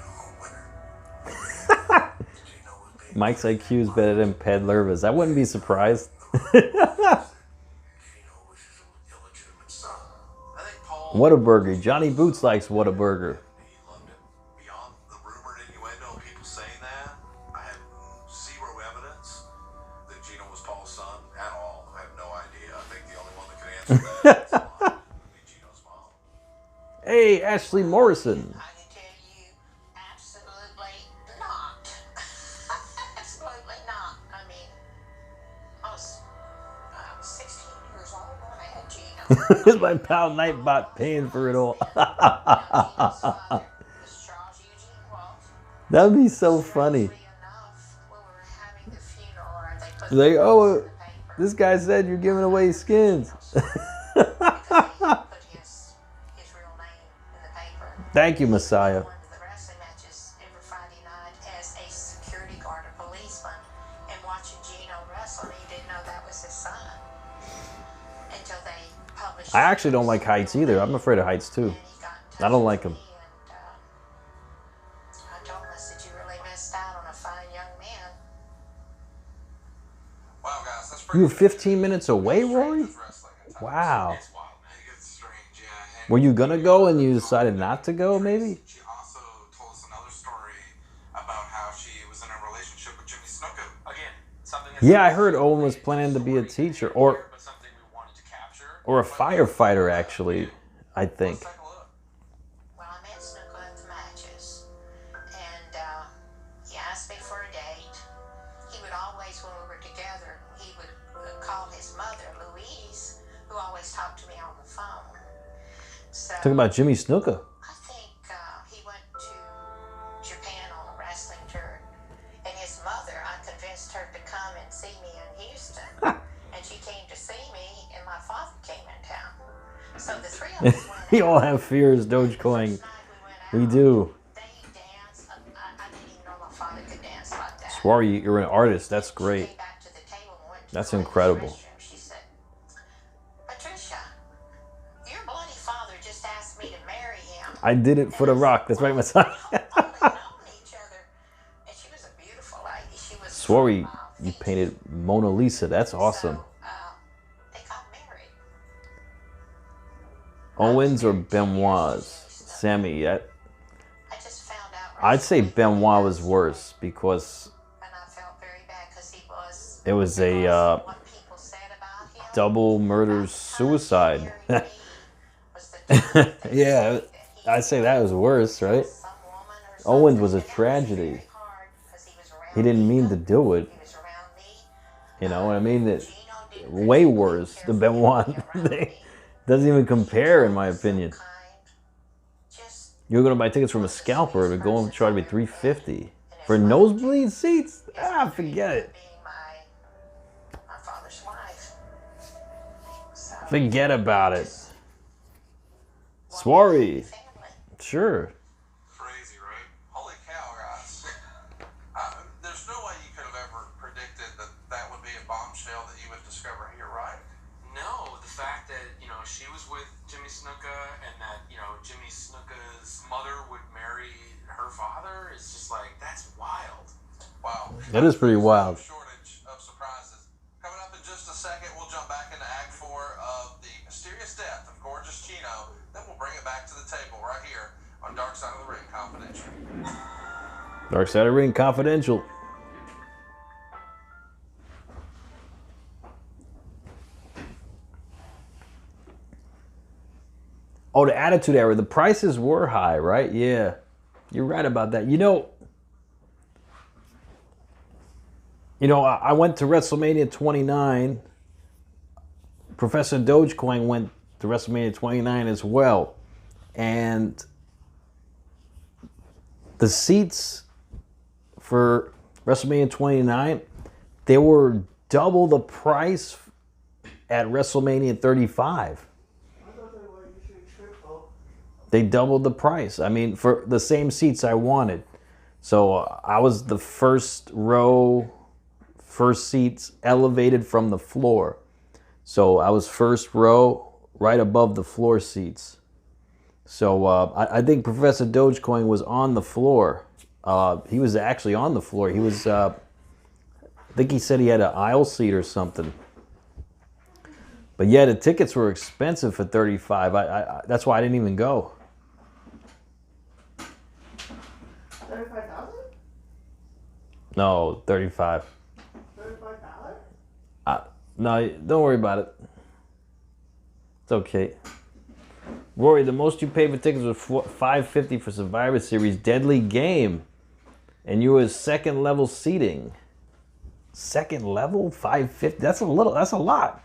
a winner. Mike's IQ is better than Ped Lerva's. I wouldn't be surprised. Gino was his illegitimate son. I think Paul Whataburger. Johnny Boots likes Whataburger. he loved him. Beyond the rumored innuendo of people saying that, I have zero evidence that Gino was Paul's son at all. I have no idea. I think the only one that could answer that would be Gino's mom. Hey, Ashley Morrison. I can tell you, absolutely not. Absolutely not. I mean, I was 16 years old when I had Gino. It's my pal Nightbot paying for it all. That'd be so funny. Like, oh, this guy said you're giving away skins. Thank you, Messiah. I actually don't like heights either. I'm afraid of heights too. I don't like them. I told him, I said, you really missed out on a fine young man. Wow, guys, that's You were 15 minutes away, Rory? Wow. It's wild, man. It gets strange, yeah. And Were you gonna go and you decided not to go, maybe? she also told us another story about how she was in a relationship with Jimmy Snuka. Again, something Yeah, I heard Owen was planning to be a teacher or but something we wanted to capture. a firefighter, actually, I think. Let's take a look. Well, I met Snuka at the matches, and he asked me for a date. He would always, when we were together, he would call his mother, Louise, who always talked to me on the phone. So Talking about Jimmy Snuka. I think he went to Japan on a wrestling tour, and his mother, I convinced her to come and see me in Houston, and she came to see me, and my father came in town. So the three of us went We out. all have fears, Dogecoin. First night we We went out, do. they danced. I didn't even know my father could dance like that. Swari, you're an artist. That's She great. came back to the table and went to That's the ladies' incredible. restroom. She said, Patricia, your bloody father just asked me to marry him. I did it for the rock. That's right, my son. We've only known each other. And she was a beautiful lady. She was Swari, from, you Fiji. painted Mona Lisa. That's awesome. So, they got married. Owens or Benoit's? Sammy, I just found out. I'd say recently Benoit was worse because And I felt very bad because he was. it was a What people said about him. double murder suicide. Yeah, Yeah, I'd say that was worse, right? Owens was a tragedy. He didn't mean to do it. You know what I mean? That way worse. The Benoit doesn't even compare, in my opinion. You're gonna buy tickets from a scalper to go and try to be $350 for nosebleed seats? Ah, forget it. My father's wife. So, Forget about it. Swari, family. sure. Crazy, right? Holy cow, guys. There's no way you could have ever predicted that that would be a bombshell that you would discover here, right? No, the fact that, she was with Jimmy Snuka and that, Jimmy Snuka's mother would marry her father is just like, that's wild. Wow. That is pretty wild. Shortage of surprises. Coming up in just a second, we'll jump back into Act 4 of the mysterious death of gorgeous Gino. Then we'll bring it back to the table right here on Dark Side of the Ring Confidential. Dark Side of the Ring Confidential. Oh, the Attitude Era. The prices were high, right? Yeah. You're right about that. I went to WrestleMania 29. Professor Dogecoin went to WrestleMania 29 as well. And the seats for WrestleMania 29, they were double the price at WrestleMania 35. They doubled the price. I mean, for the same seats I wanted. So I was the first row, first seats elevated from the floor. So I was first row, right above the floor seats. So I think Professor Dogecoin was on the floor. He was actually on the floor. He was, I think he said he had an aisle seat or something. But yeah, the tickets were expensive for $35. That's why I didn't even go. 35,000? No, 35. $35? No, don't worry about it. It's okay. Rory, the most you paid for tickets was $550 for Survivor Series Deadly Game, and you were second level seating. Second level, $550. That's a little. That's a lot.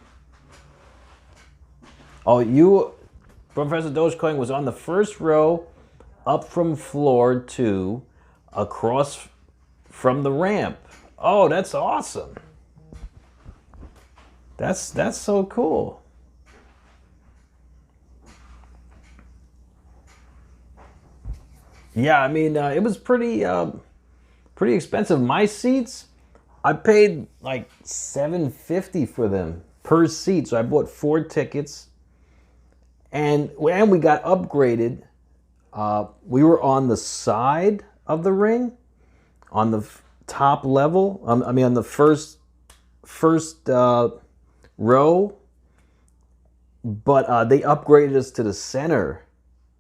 Oh, you, Professor Dogecoin was on the first row, up from floor 2, across from the ramp. Oh, that's awesome. That's so cool. Yeah, I mean, it was pretty expensive. My seats, I paid like $7.50 for them per seat. So I bought 4 tickets, and we got upgraded. We were on the side of the ring, on the top level. I mean, on the first row, but they upgraded us to the center.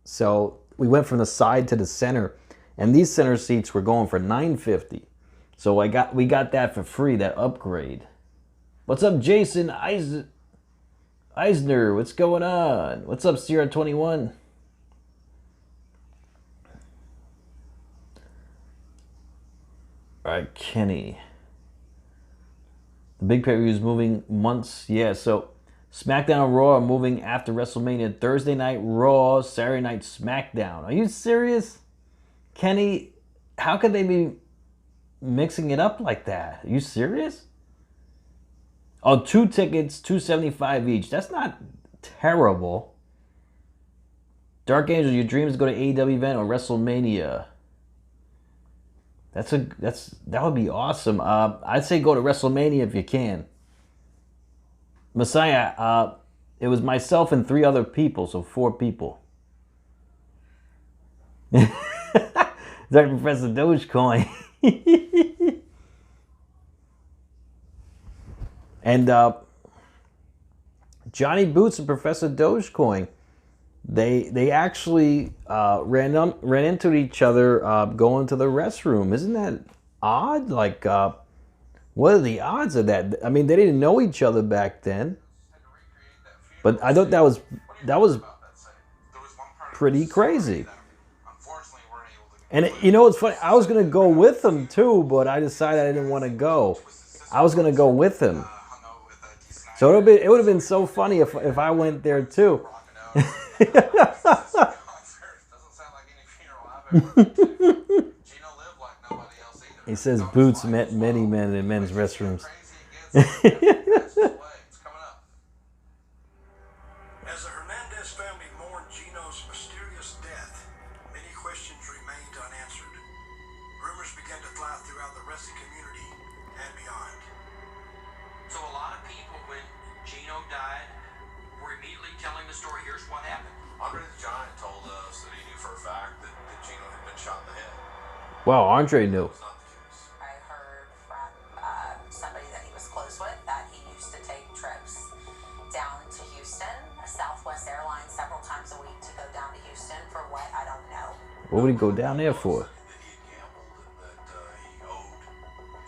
So we went from the side to the center, and these center seats were going for $9.50. So we got that for free, that upgrade. What's up, Jason Eisner? What's going on? What's up, Sierra 21? All right, Kenny. The big pay-per-view is moving months. Yeah, so SmackDown and Raw are moving after WrestleMania. Thursday night Raw, Saturday night SmackDown. Are you serious? Kenny, how could they be mixing it up like that? Are you serious? Oh, 2 tickets, $2.75 each. That's not terrible. Dark Angel, your dreams go to AEW event or WrestleMania? That would be awesome. I'd say go to WrestleMania if you can. Messiah, it was myself and 3 other people, so 4 people. Is that Professor Dogecoin? And Johnny Boots and Professor Dogecoin, they actually ran into each other going to the restroom. Isn't that odd? Like, what are the odds of that? I mean, they didn't know each other back then, but I thought that was pretty crazy. And you know what's funny? I was gonna go with him too, but I decided I didn't want to go. I was gonna go with him. So it would have been so funny if I went there too. He says Boots met many men in men's restrooms. As the Hernandez family mourned Gino's mysterious death, many questions remained unanswered. Rumors began to fly throughout the wrestling community and beyond. So a lot of people, when Gino died, were immediately telling the story. Here's what happened. Andre the Giant told us that he knew for a fact that Gino had been shot in the head. Wow, Andre knew. That was not the case. I heard from somebody that he was close with that he used to take trips down to Houston, Southwest Airlines, several times a week to go down to Houston for what, I don't know. What would he go down there for? That he had gambled and that he owed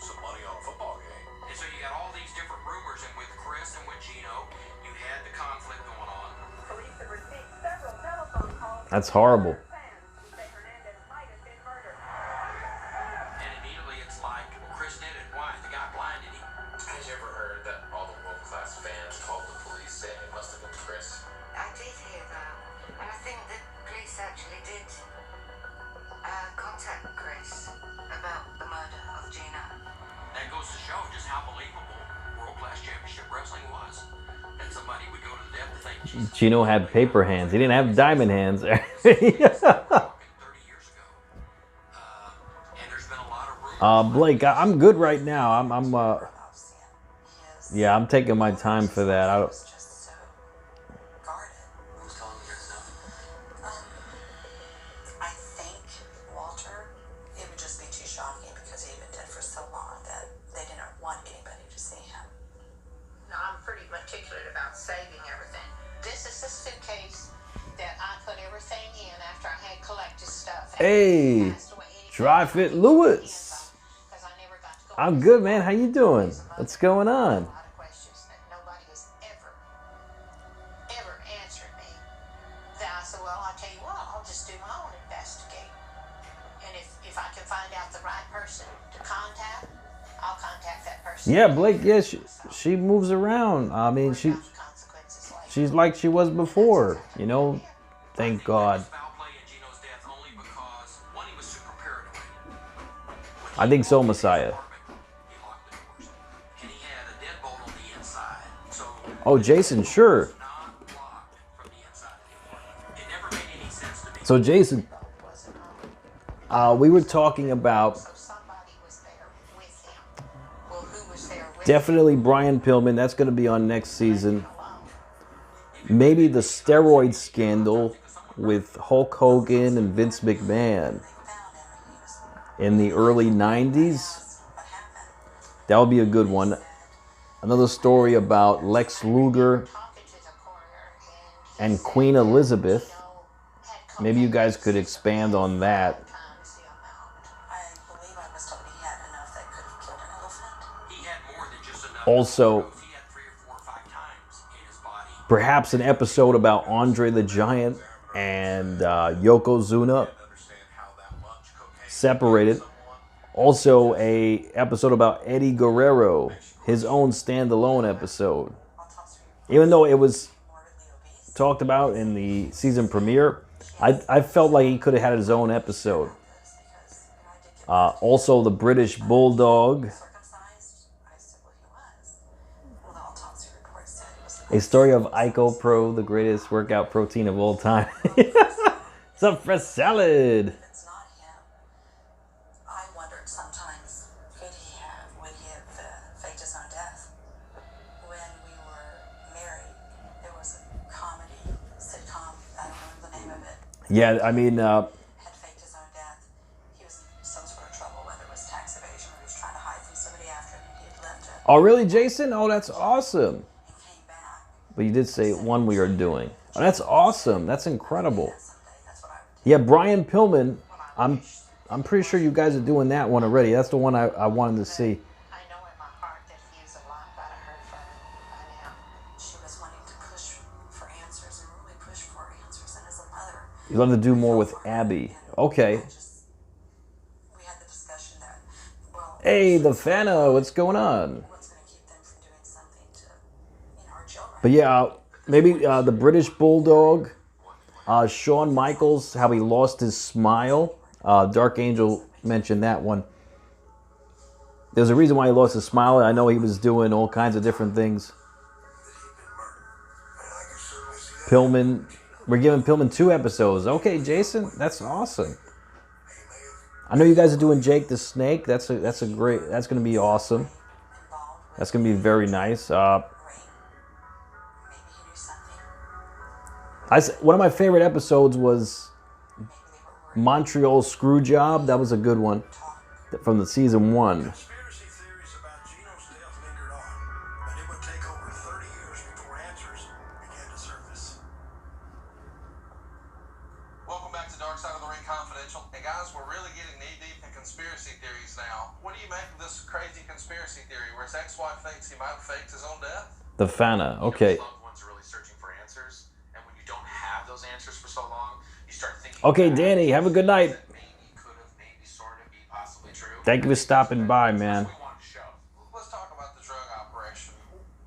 some money on a football game. And so you got all these different rumors, and with Chris and with Gino, you had the conflict going on. Police have received several telephone calls. That's horrible. Fans who say Hernandez might have been murdered. And immediately it's like, well, Chris did it. Why? The guy blinded him. Had you ever heard that all the world-class fans called the police saying it must have been Chris? I did hear that. And I think the police actually did contact Chris about the murder of Gino. That goes to show just how believable world-class championship wrestling was. That somebody would go to the depth to think, Jesus, Gino had paper hands. He didn't have diamond hands. 30 years ago. And there's been a lot of rumors. Blake, I'm good right now. Yeah, I'm taking my time for that. I don't. Just so guarded. Who's telling me that stuff? I think Walter, it would just be too shocking because he had been dead for so long that they didn't want anybody to see him. No, I'm pretty meticulous about saving everything. This is the suitcase that I put everything in after I had collected stuff. Hey, Dry Fit Lewis. I'm good, man. How you doing? What's going on? A lot of questions that nobody has ever answered me. Then I said, well, I'll tell you what, I'll just do my own investigate. And if I can find out the right person to contact, I'll contact that person. Yeah, Blake. Yeah, she moves around. I mean, she's like she was before, you know. Thank God. Foul play in Gino's death only because one, he was super paranoid. I think so, Messiah. He locked the doors, and he had a deadbolt on the inside. So Oh, Jason, sure. not locked from the inside anymore. It never made any sense to me. So, Jason, Wasn't home. we were talking about So somebody was there with him. Well, who was there with definitely Brian Pillman. That's going to be on next season. Maybe the steroid scandal with Hulk Hogan and Vince McMahon in the early 90s. That would be a good one. Another story about Lex Luger talking to the coroner and Queen Elizabeth. had Maybe you guys could expand on that. times the amount. I believe I was told he had enough that could have killed an elephant. He had more than just enough. Also, He had 3 or 4 or 5 times in his body. perhaps an episode about Andre the Giant and Yokozuna separated. Also, a episode about Eddie Guerrero, his own standalone episode. Even though it was talked about in the season premiere, I felt like he could have had his own episode. Also, the British Bulldog, Circumcised, I said, well, he was. Well, the autopsy report said it was a story of Ico Pro, the greatest workout protein of all time. What's up, fresh salad? it's not him. I wondered sometimes, would he have faked his own death? When we were married, there was a comedy sitcom, I don't remember the name of it, Yeah, I mean, had faked his own death. He was in some sort of trouble, whether it was tax evasion or he was trying to hide from somebody after him, and he had left it oh really, Jason? Oh, that's awesome. and came back. But you did say one we are doing. Oh, that's awesome. That's incredible. Someday, that's what I would do. Yeah, Brian Pillman. I'm pretty sure you guys are doing that one already. That's the one I wanted to see. I know in my heart that he is alive, but I heard from him by now. She was wanting to push for answers and really push for answers. And as a mother, You'd love to do more with Abby. Okay. we had the discussion that, well, Hey, the Fana, what's going on? what's going to keep them from doing something to, our children? But yeah, maybe the British Bulldog, Shawn Michaels, how he lost his smile. Dark Angel mentioned that one. There's a reason why he lost his smile. I know he was doing all kinds of different things. Pillman, we're giving Pillman 2 episodes. Okay, Jason, that's awesome. I know you guys are doing Jake the Snake. That's going to be awesome. That's going to be very nice. Maybe he knew something. One of my favorite episodes was Maybe they were worried. Montreal Screwjob. That was a good one from the season 1. Conspiracy theories about Gino's death lingered on, but it would take over 30 years before answers began to surface. Welcome back to Dark Side of the Ring Confidential. Hey guys, we're really getting knee deep in conspiracy theories now. What do you make of this crazy conspiracy theory where his ex-wife thinks he might have faked his own death? The Fana. Okay. Loved ones are really searching for answers, and when you don't have those answers for so long, you start thinking. Okay, back Danny, have a good night. that maybe could have, maybe sort of, be possibly true. Thank you for stopping by, man. We want to show. Let's talk about the drug operation.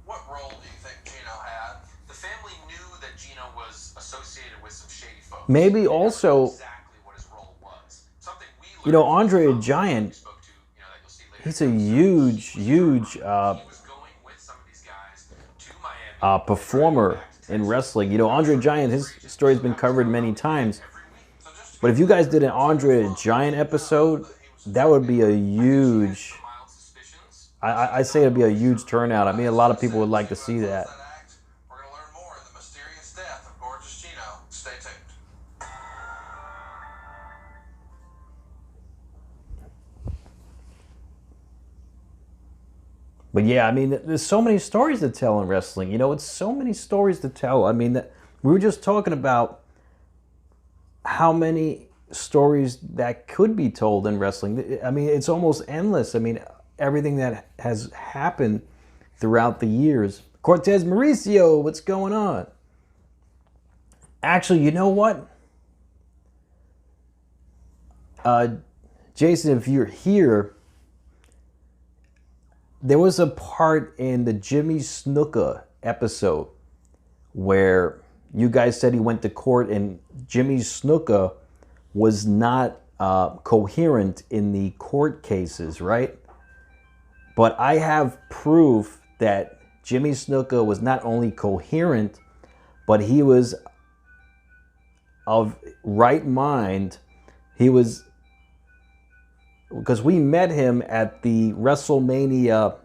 What role do you think Gino had? The family knew that Gino was associated with some shady folks. Maybe They never knew also, exactly what his role was. Something we you know, learned Andre the from Giant, spoke to, that you'll see later. he's a huge He was going with some of these guys to Miami. performer in wrestling. You know, Andre the Giant, his story's been covered many times. But if you guys did an Andre the Giant episode, that would be a huge, Mild suspicions. I say it'd be a huge turnout. I mean, a lot of people would like to see that. We're going to learn more of the mysterious death of gorgeous Gino. Stay tuned. But yeah, I mean, there's so many stories to tell in wrestling. You know, it's so many stories to tell. I mean, we were just talking about how many stories that could be told in wrestling. I mean, it's almost endless. I mean, everything that has happened throughout the years. Cortez Mauricio, what's going on? Actually, you know what? Jason, if you're here, there was a part in the Jimmy Snuka episode where you guys said he went to court and Jimmy Snuka was not coherent in the court cases, right? But I have proof that Jimmy Snuka was not only coherent, but he was of right mind. He was, because we met him at the Wrestlemania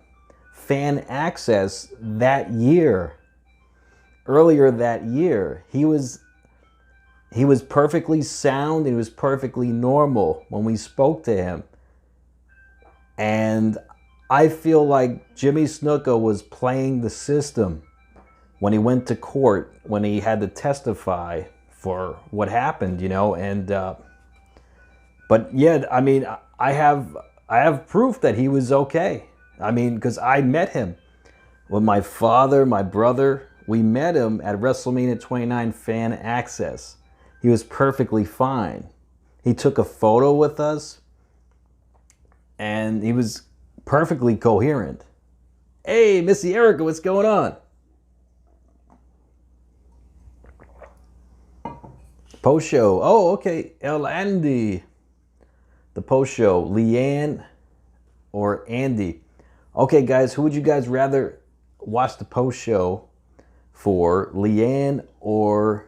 fan access that year. Earlier that year, he was perfectly sound. He was perfectly normal when we spoke to him. And I feel like Jimmy Snuka was playing the system when he went to court, when he had to testify for what happened, you know. And but yeah, I mean, I have proof that he was okay. I mean, because I met him with my father, my brother. We met him at WrestleMania 29 fan access. He was perfectly fine. He took a photo with us, and he was perfectly coherent. Hey, Missy Erica, what's going on? Post show. Oh, okay. El Andy. The post show. Leanne or Andy. Okay, guys, who would you guys rather watch the post show for? Leanne or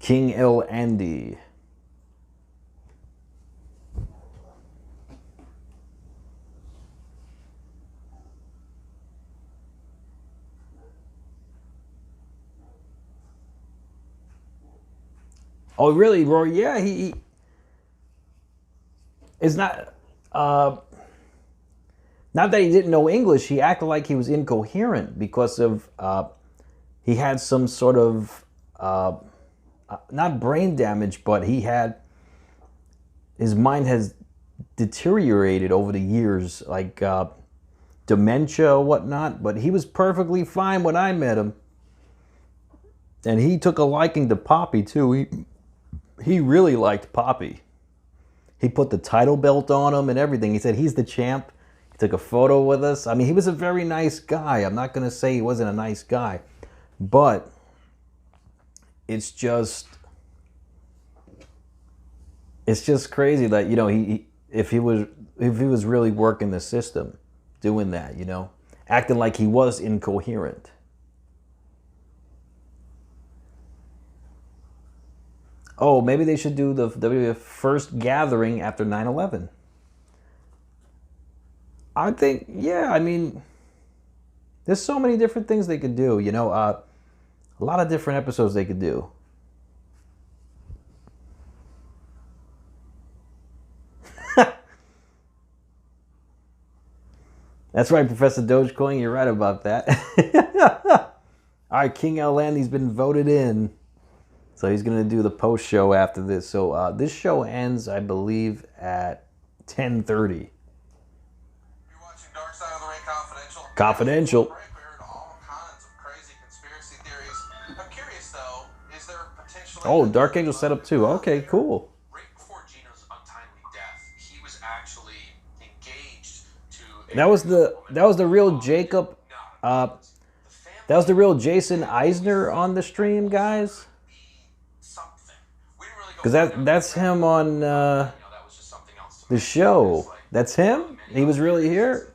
King El Andy? Oh, really, Rory? Yeah, he is not. Not that he didn't know English. He acted like he was incoherent because of he had some sort of not brain damage, but he had his mind has deteriorated over the years, like dementia or whatnot. But he was perfectly fine when I met him, and he took a liking to Poppy too. He really liked Poppy. He put the title belt on him and everything. He said he's the champ. He took a photo with us. I mean, he was a very nice guy. I'm not going to say he wasn't a nice guy, but it's just crazy that, you know, if he was really working the system, doing that, you know, acting like he was incoherent. Oh, maybe they should do the WWF first gathering after 9/11. I think, yeah, I mean, there's so many different things they could do, you know, a lot of different episodes they could do. That's right, Professor Dogecoin, you're right about that. All right, King El Andy's been voted in. So he's going to do the post show after this. So this show ends, I believe, at 10:30. You're watching Dark Side of the Ring Confidential. Confidential. We heard all kinds of crazy conspiracy theories. I'm curious though, is there potentially... Oh, Dark Angel set up too. Okay, cool. Right before Gino's untimely death, he was actually engaged to... That was the real Jacob. That was the real Jason Eisner on the stream, guys. Because that's him on the show. That's him? He was really here?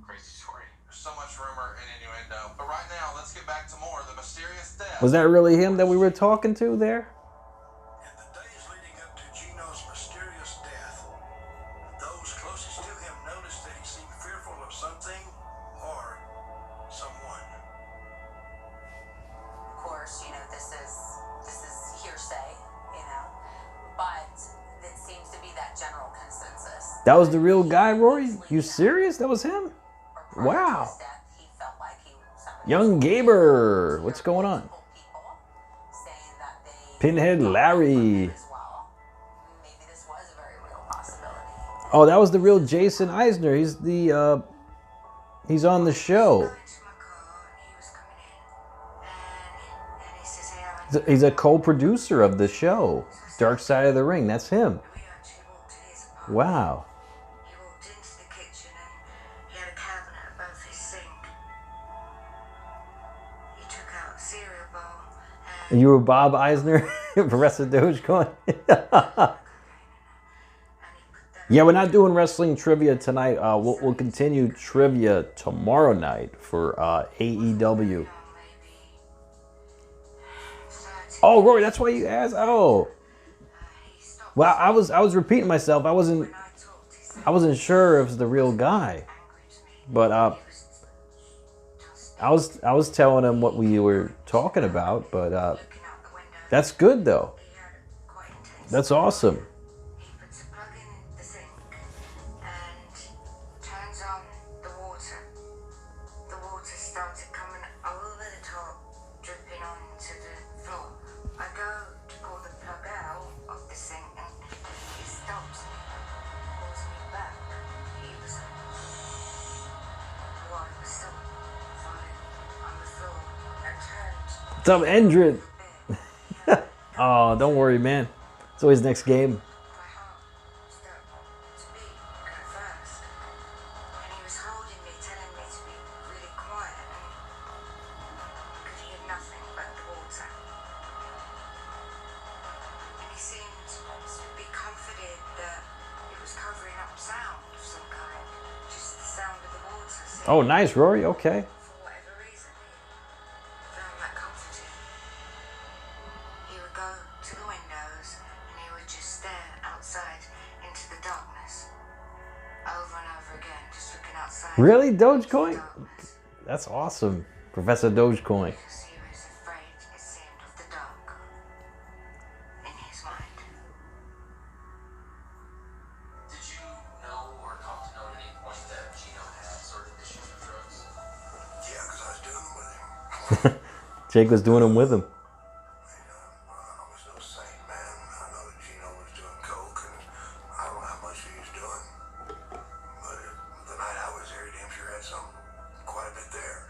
There's so much rumor and innuendo. But right now, let's get back to more of the mysterious death. Was that really him that we were talking to there? In the days leading up to Gino's mysterious death, those closest to him noticed that he seemed fearful of something or someone. Of course, you know, this is hearsay, you know, but it seems to be that general consensus. That was the real guy, Rory? You serious? That was him? Wow. He felt like he was Young Gaber. What's going on? saying that they Pinhead Larry. as well. Maybe this was a very real possibility. Oh, that was the real Jason Eisner. He's the he's on the show. He's a co-producer of the show, Dark Side of the Ring. That's him. Wow. He walked into the kitchen and he had a can You were Bob Eisner, Professor Dogecoin. Yeah, we're not doing wrestling trivia tonight. We'll continue trivia tomorrow night for AEW. Oh, Rory, that's why you asked. Oh, well, I was repeating myself. I wasn't sure if it's the real guy, but I was telling him what we were talking about. But that's good though. That's awesome. What's up, Endred? Oh, don't worry, man. It's always next game. Oh, nice, Rory. Okay. Really? Dogecoin? That's awesome. Professor Dogecoin. Did you know or come to know at any point that Gino had sort of issues with drugs? Yeah, because I was doing them with him. Jake was doing them with him. I was no saint, man. I know that Gino was doing coke, and I don't know how much he was doing. But the night I was there, he damn sure had some, quite a bit there.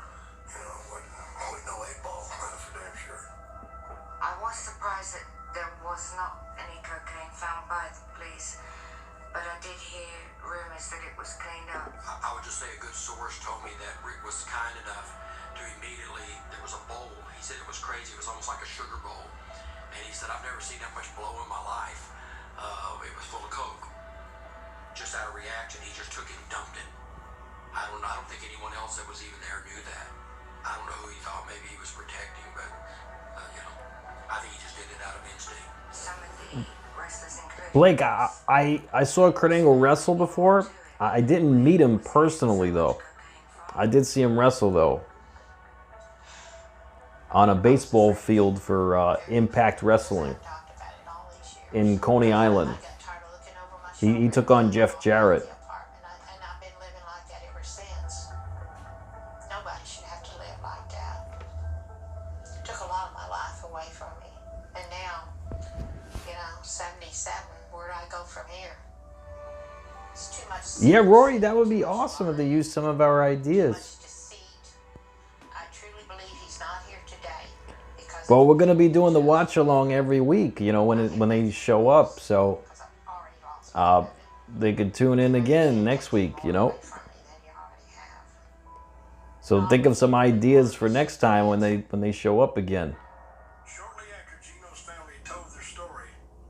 You know, wasn't no 8-ball, that's for damn sure. I was surprised that there was not any cocaine found by the police, but I did hear rumors that it was cleaned up. I would just say a good source told me that Rick was kind enough to immediately, there was a bowl. He said it was crazy. It was almost like a sugar bowl. And he said, I've never seen that much blow in my life. It was full of coke. Just out of reaction, he just took it and dumped it. I don't think anyone else that was even there knew that. I don't know who he thought maybe he was protecting, but, I think he just did it out of instinct. Some of the wrestlers included. Blake, I saw Kurt Angle wrestle before. I didn't meet him personally, though. I did see him wrestle, though. On a baseball field for Impact Wrestling in Coney Island. He took on Jeff Jarrett. And I've been living like that ever since. Nobody should have to live like that. It took a lot of my life away from me. And now, 77, where do I go from here? It's too much. Yeah, Rory, that would be awesome if they used some of our ideas. I truly believe he's not here today because Well, we're gonna be doing the watch along every week, when they show up, so I've already lost they could tune in again next week, from me than you already have. So think of some ideas for next time when they show up again. Shortly after Gino's family told their story,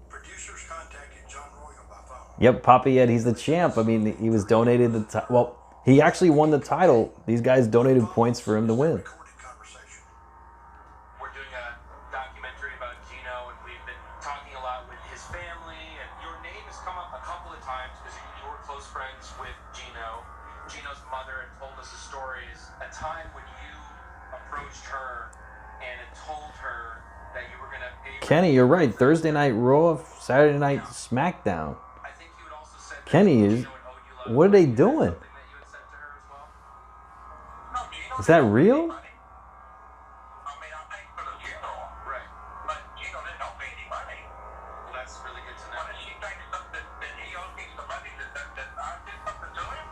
producers contacted John Royal by phone. Yep, Papi Ed, he's the champ. I mean, he was donated the he actually won the title. These guys donated points for him to win. Recorded conversation. We're doing a documentary about Gino, and we've been talking a lot with his family, and your name has come up a couple of times because you were close friends with Gino. Gino's mother had told us the stories, a time when you approached her and had told her that you were going to pay for Kenny, you're right. Thursday Night Raw, Saturday Night SmackDown. I think you had also said that Kenny is. Gino had owed you a lot of What are they money. doing? Something that you had said to her as well? No, Gino Is that didn't owe me real? any money. I mean, I paid for the funeral, Right. but Gino didn't owe me any money. Well, that's really good to know. But if she thinks that he owes me some money, that I did something to him.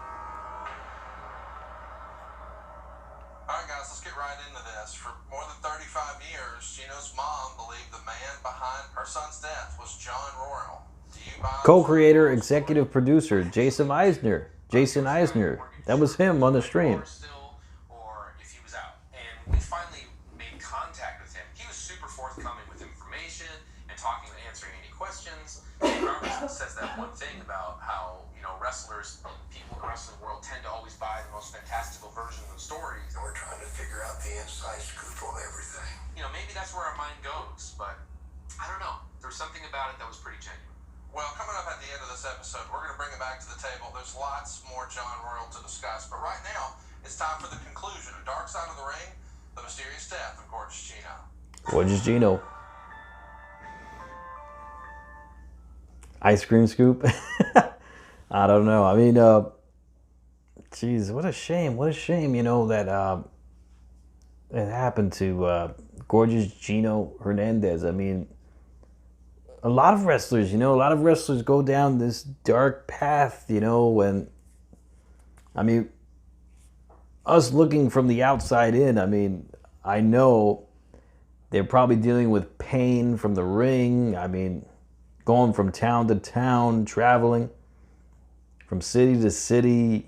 All right, guys, let's get right into this. For more than 35 years, Gino's mom believed the man behind her son's death was John Royal. Do you buy Co-creator, executive producer, Jason Eisner. Jason Eisner. That was him on the stream. Still, or if he was out. And we finally made contact with him. He was super forthcoming. that one thing about how, you know, wrestlers, people in the wrestling world tend to always buy the most fantastical versions of stories. We're trying to figure out the inside scoop on everything. You know, maybe that's where our mind goes, but I don't know. There was something about it that was pretty genuine. Well, coming up at the end of this episode, we're going to bring it back to the table. There's lots more John Royal to discuss, but right now, it's time for the conclusion of Dark Side of the Ring, the mysterious death of Gorgeous Gino. Gorgeous Gino. Ice cream scoop. I don't know. I mean, geez, what a shame. What a shame, you know, that it happened to Gorgeous Gino Hernandez. I mean, a lot of wrestlers, you know, a lot of wrestlers go down this dark path, you know, and I mean, us looking from the outside in, I mean, I know they're probably dealing with pain from the ring. I mean, going from town to town, traveling from city to city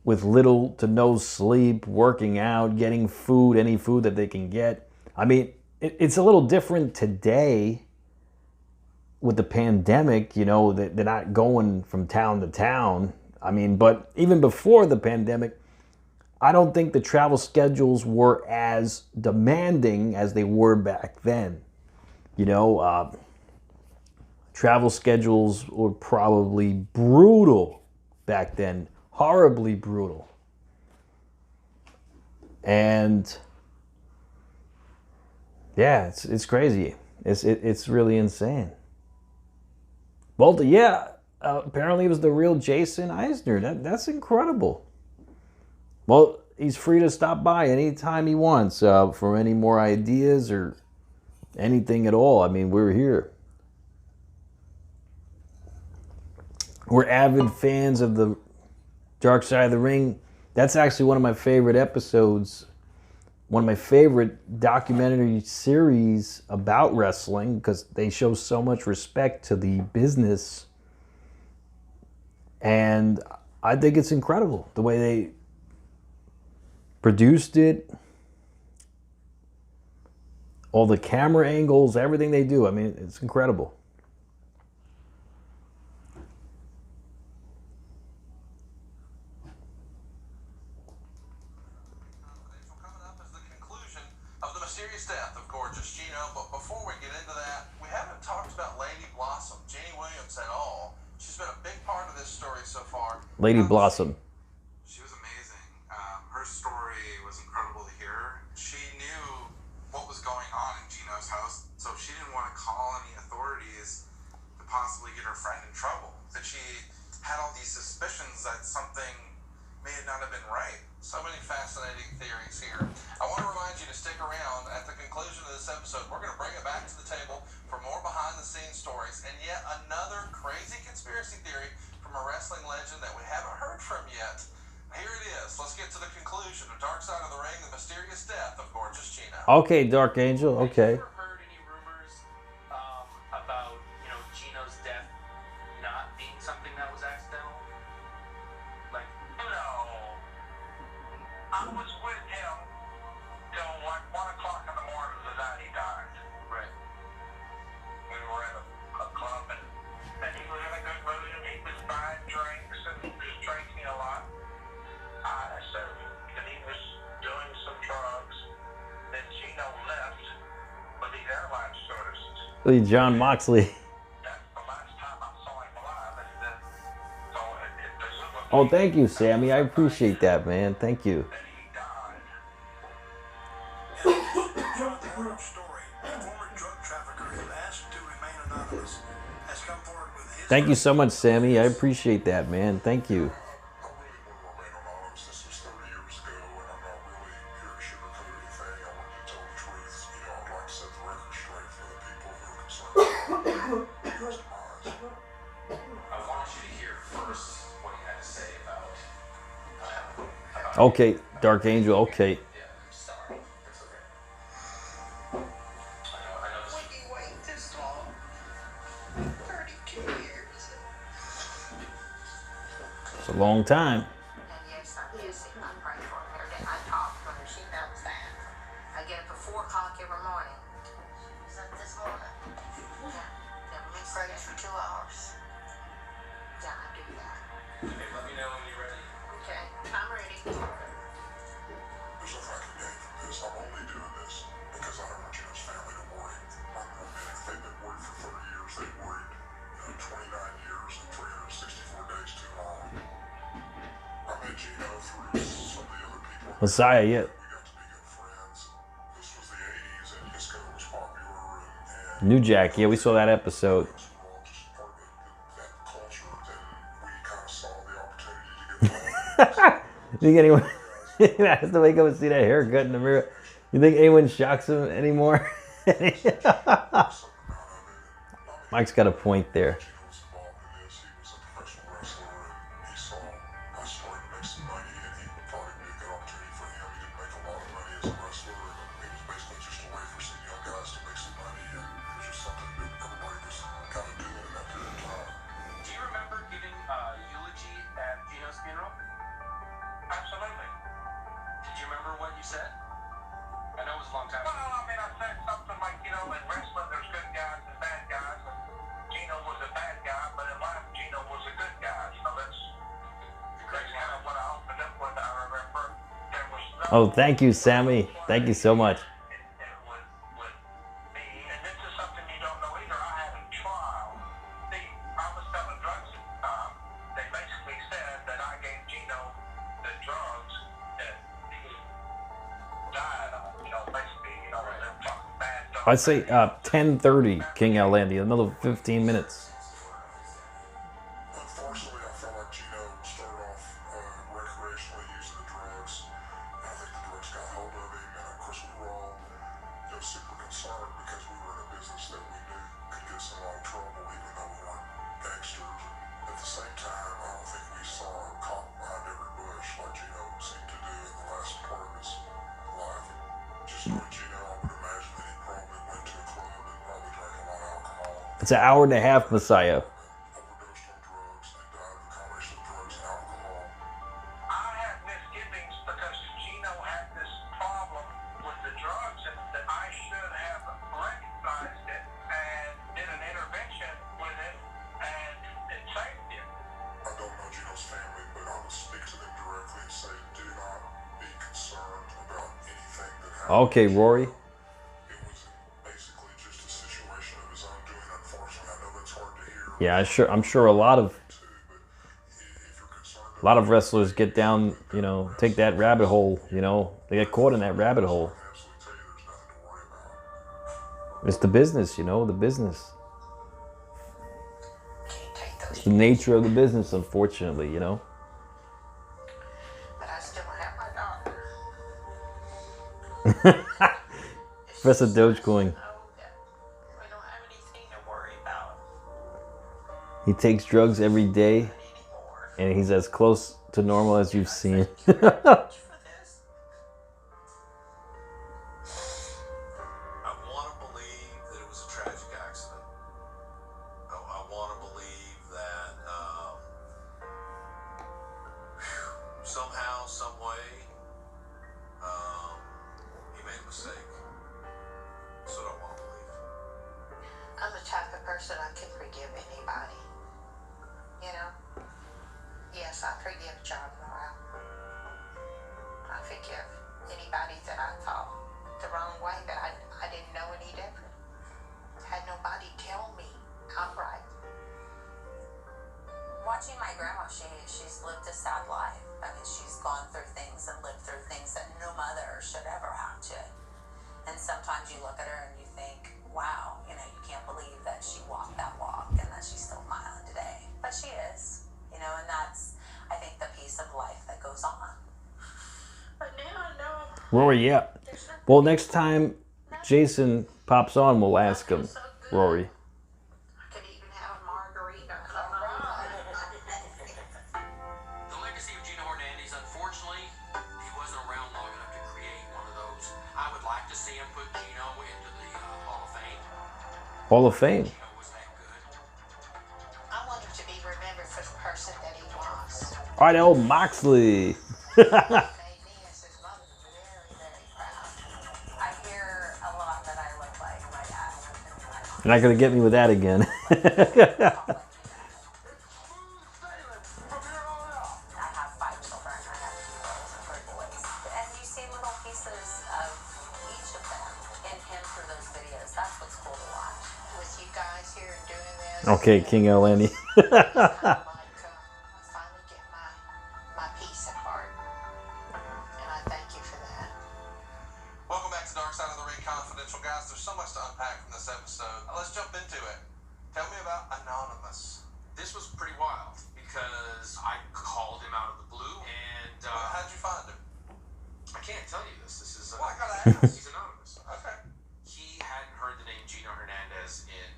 with little to no sleep, working out, getting food, any food that they can get. I mean, it's a little different today with the pandemic, you know, they're not going from town to town. I mean, but even before the pandemic, I don't think the travel schedules were as demanding as they were back then. You know, travel schedules were probably brutal back then, horribly brutal. And yeah, it's crazy. It's really insane. Well, yeah, apparently it was the real Jason Eisner. That's incredible. Well, he's free to stop by anytime he wants for any more ideas or anything at all. I mean, we're here. We're avid fans of the Dark Side of the Ring. That's actually one of my favorite episodes. One of my favorite documentary series about wrestling because they show so much respect to the business. And I think it's incredible the way they produced it, all the camera angles, everything they do. I mean, it's incredible. Coming up is the conclusion of the mysterious death of Gorgeous Gino. But before we get into that, we haven't talked about Lady Blossom, Jenny Williams, at all. She's been a big part of this story so far. Lady Blossom. She was amazing. Her story was incredible to hear. She knew what was going on in Gino's house, so she didn't want to call any authorities to possibly get her friend in trouble. That she had all these suspicions that something may not have been right. So many fascinating theories here. I want to remind you to stick around. At the conclusion of this episode, we're going to bring it back to the table for more behind-the-scenes stories and yet another crazy conspiracy theory from a wrestling legend that we haven't heard from yet. Here it is. Let's get to the conclusion of Dark Side of the Ring, the mysterious death of Gorgeous Gino. Okay, Dark Angel, okay. Have you ever heard any rumors about, you know, Gino's death not being something that was accidental? Like, No. I was with him till like 1 o'clock in the morning the night he died. right. We were at a club and he was in a good mood and he was buying drinks and he was drinking a lot. And he was doing some drugs. Then Gino left with these airline stewardesses. John Moxley. That's the last time I saw him alive. And then, so it presumably Oh, thank you, Sammy. I appreciate that, man. Thank you. that he died. The true story. A former drug trafficker who asked to remain anonymous has come forward with his. Thank you so much, Sammy. I appreciate that, man. Thank you. I really want to remain anonymous. This was 30 years ago, and I'm not really here to sugarcoat anything. I want to tell the truth. You know, I'd like to set the record straight for the people who are concerned about his demise. I want you to hear first what he had to say about Okay, Dark Angel, okay. Yeah, I'm sorry. It's okay. I know this When you wait this long, 32 years. It's a long time. And yes, I miss him. I pray for him every day. I talk to her. She knows that. I get up at 4 o'clock every morning. Is that this morning? Yeah. Tell me froze for 2 hours. Yeah, I do that. Hey, let me know when you're ready. Okay, I'm ready. There's nothing I can gain from this. I'm only doing this because I don't want Gino's family to worry. I mean, if they've been worried for 30 years, they've worried, 29 years and 364 days too long. I met Gino through some of the other people. Messiah, yeah. We got to be good friends. This was the 80s and disco was popular and New Jack, yeah, we saw that episode. it was all just part of that culture that we kind of saw the opportunity to get You think anyone has to wake up and see that haircut in the mirror? You think anyone shocks him anymore? Mike's got a point there. Gino was involved in this. He was a professional wrestler and he saw us starting to make some money and he thought it'd be a good opportunity for him. He didn't make a lot of money as a wrestler and it was basically just a way for some young guys to make some money and it was just something that everybody was kind of doing in that period of time. Do you remember giving a eulogy at Gino's funeral? Absolutely. Did you remember what you said? I know it was a long time Well, ago. I mean, I said something like, in wrestling there's good guys and bad guys, and Gino was a bad guy, but in life, Gino was a good guy. That's kind of what I opened up with. I remember there was no... Oh, thank you, Sammy. Thank you so much. With me, and this is something you don't know either. I had a trial. See, I was selling drugs at the time. They basically said that I gave Gino the drugs that he died on. Basically, them talking bad stuff. I'd say 10:30, King Outlandia, another 15 minutes. Unfortunately, I felt like Gino started off recreationally using the drugs. And I think the drugs got hold of him, and of course we were all super concerned because we were in a business that we knew could get us in a lot of trouble, even though we weren't gangsters. And at the same time, I don't think we saw a cop behind every bush like Gino seemed to do in the last part of his life. Just knowing Gino, I would imagine that he probably went to a club and probably drank a lot of alcohol. It's an hour and a half, Messiah. Overdosed on drugs and died of a combination of drugs and alcohol. I had misgivings because Gino had this problem with the drugs and that I should have recognized it and did an intervention with it and it saved him. I don't know Gino's family, but I would speak to them directly and say, do not be concerned about anything that happened. Okay, Rory. It was basically just a situation of his own doing, unfortunately. I know that's hard to hear. Yeah, I'm sure a lot of Too, but if you're concerned a lot of wrestlers get down, take that rabbit hole, they get caught in that rabbit hole. I can absolutely tell you there's nothing to worry about. It's the business, the business. Can't take those. It's the nature of the business, unfortunately, But I still have my daughter. Professor Dogecoin. Know that we don't have anything to worry about He takes drugs every day, anymore. and he's as close to normal as you've seen. For this. I want to believe that it was a tragic accident. I want to believe that somehow, some way, he made a mistake. That's what I want to believe. I'm the type of person I can forgive anybody. Yes, I forgive John Morrell. I forgive anybody that I thought the wrong way, but I didn't know any different. Had nobody tell me outright. Watching my grandma, she's lived a sad life. I mean, she's gone through things and lived through things that no mother should ever have to. And sometimes you look at her and you think, wow, you can't believe that she walked that walk and that she's still smiling today. But she is, and that's, I think, the piece of life that goes on. But now I know Rory, yeah. there's nothing. Well, next time Jason pops on, we'll ask him, Rory. I could even have a margarita. The legacy of Gino Hernandez, unfortunately, he wasn't around long enough to create one of those. I would like to see him put Gino into the Hall of Fame. Hall of Fame. Gino was that good. I want him to be remembered for the person that he was. All right, old Moxley. Made me as his mother very, very proud. I hear a lot that I look like my dad. You're not gonna get me with that again. I have 5 children. I have 2 girls and 3 boys. And you see little pieces of each of them in him through those videos. That's what's cool to watch. With you guys here and doing this. Okay, King Landy. It's kind of like I finally get my peace at heart. And I thank you for that. Welcome back to Dark Side of the Ring Confidential, guys. There's so much to unpack from this episode. Let's jump into it. Tell me about Anonymous. This was pretty wild because I called him out of the blue, and How'd you find him? I can't tell you this. This is Well, I gotta ask. he's anonymous. Okay. He hadn't heard the name Gino Hernandez in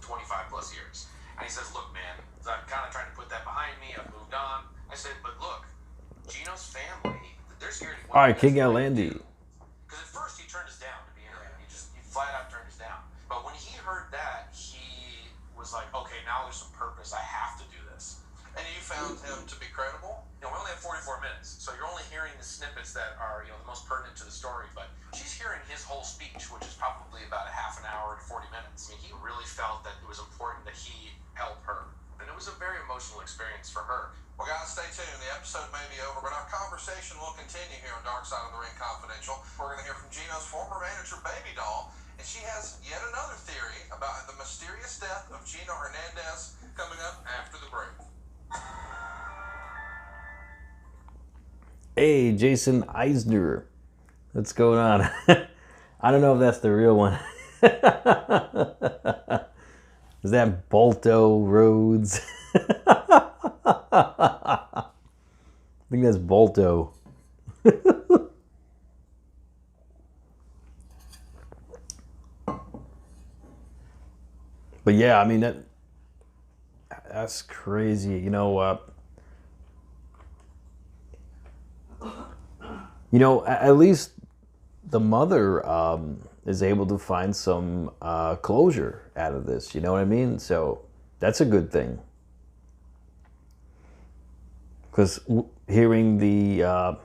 25 plus years, and he says, "Look, man, I'm kind of trying to put that behind me. I've moved on." I said, "But look, Gino's family, they're scared." All right, King Landy. Because at first he turned us down to be interviewed. He flat out turned us down. But when he heard that, he was like, "Okay, now there's some purpose. I have to do this." And you found him to be credible? You know, we only have 44 minutes, so you're only hearing the snippets that are, you know, the most pertinent to the story. But she's hearing his whole speech, which is probably about a half an hour to 40 minutes. I mean, he really felt that it was important that he help her, and it was a very emotional experience for her. Well, guys, stay tuned. The episode may be over, but our conversation will continue here on Dark Side of the Ring Confidential. We're going to hear from Gino's former manager, Baby Doll, and she has yet another theory about the mysterious death of Gino Hernandez coming up after the break. Hey, Jason Eisner. What's going on? I don't know if that's the real one. Is that Balto Rhodes? I think that's Balto. But yeah, I mean, that's crazy. You know, at least the mother is able to find some closure out of this. You know what I mean? So that's a good thing. Because hearing the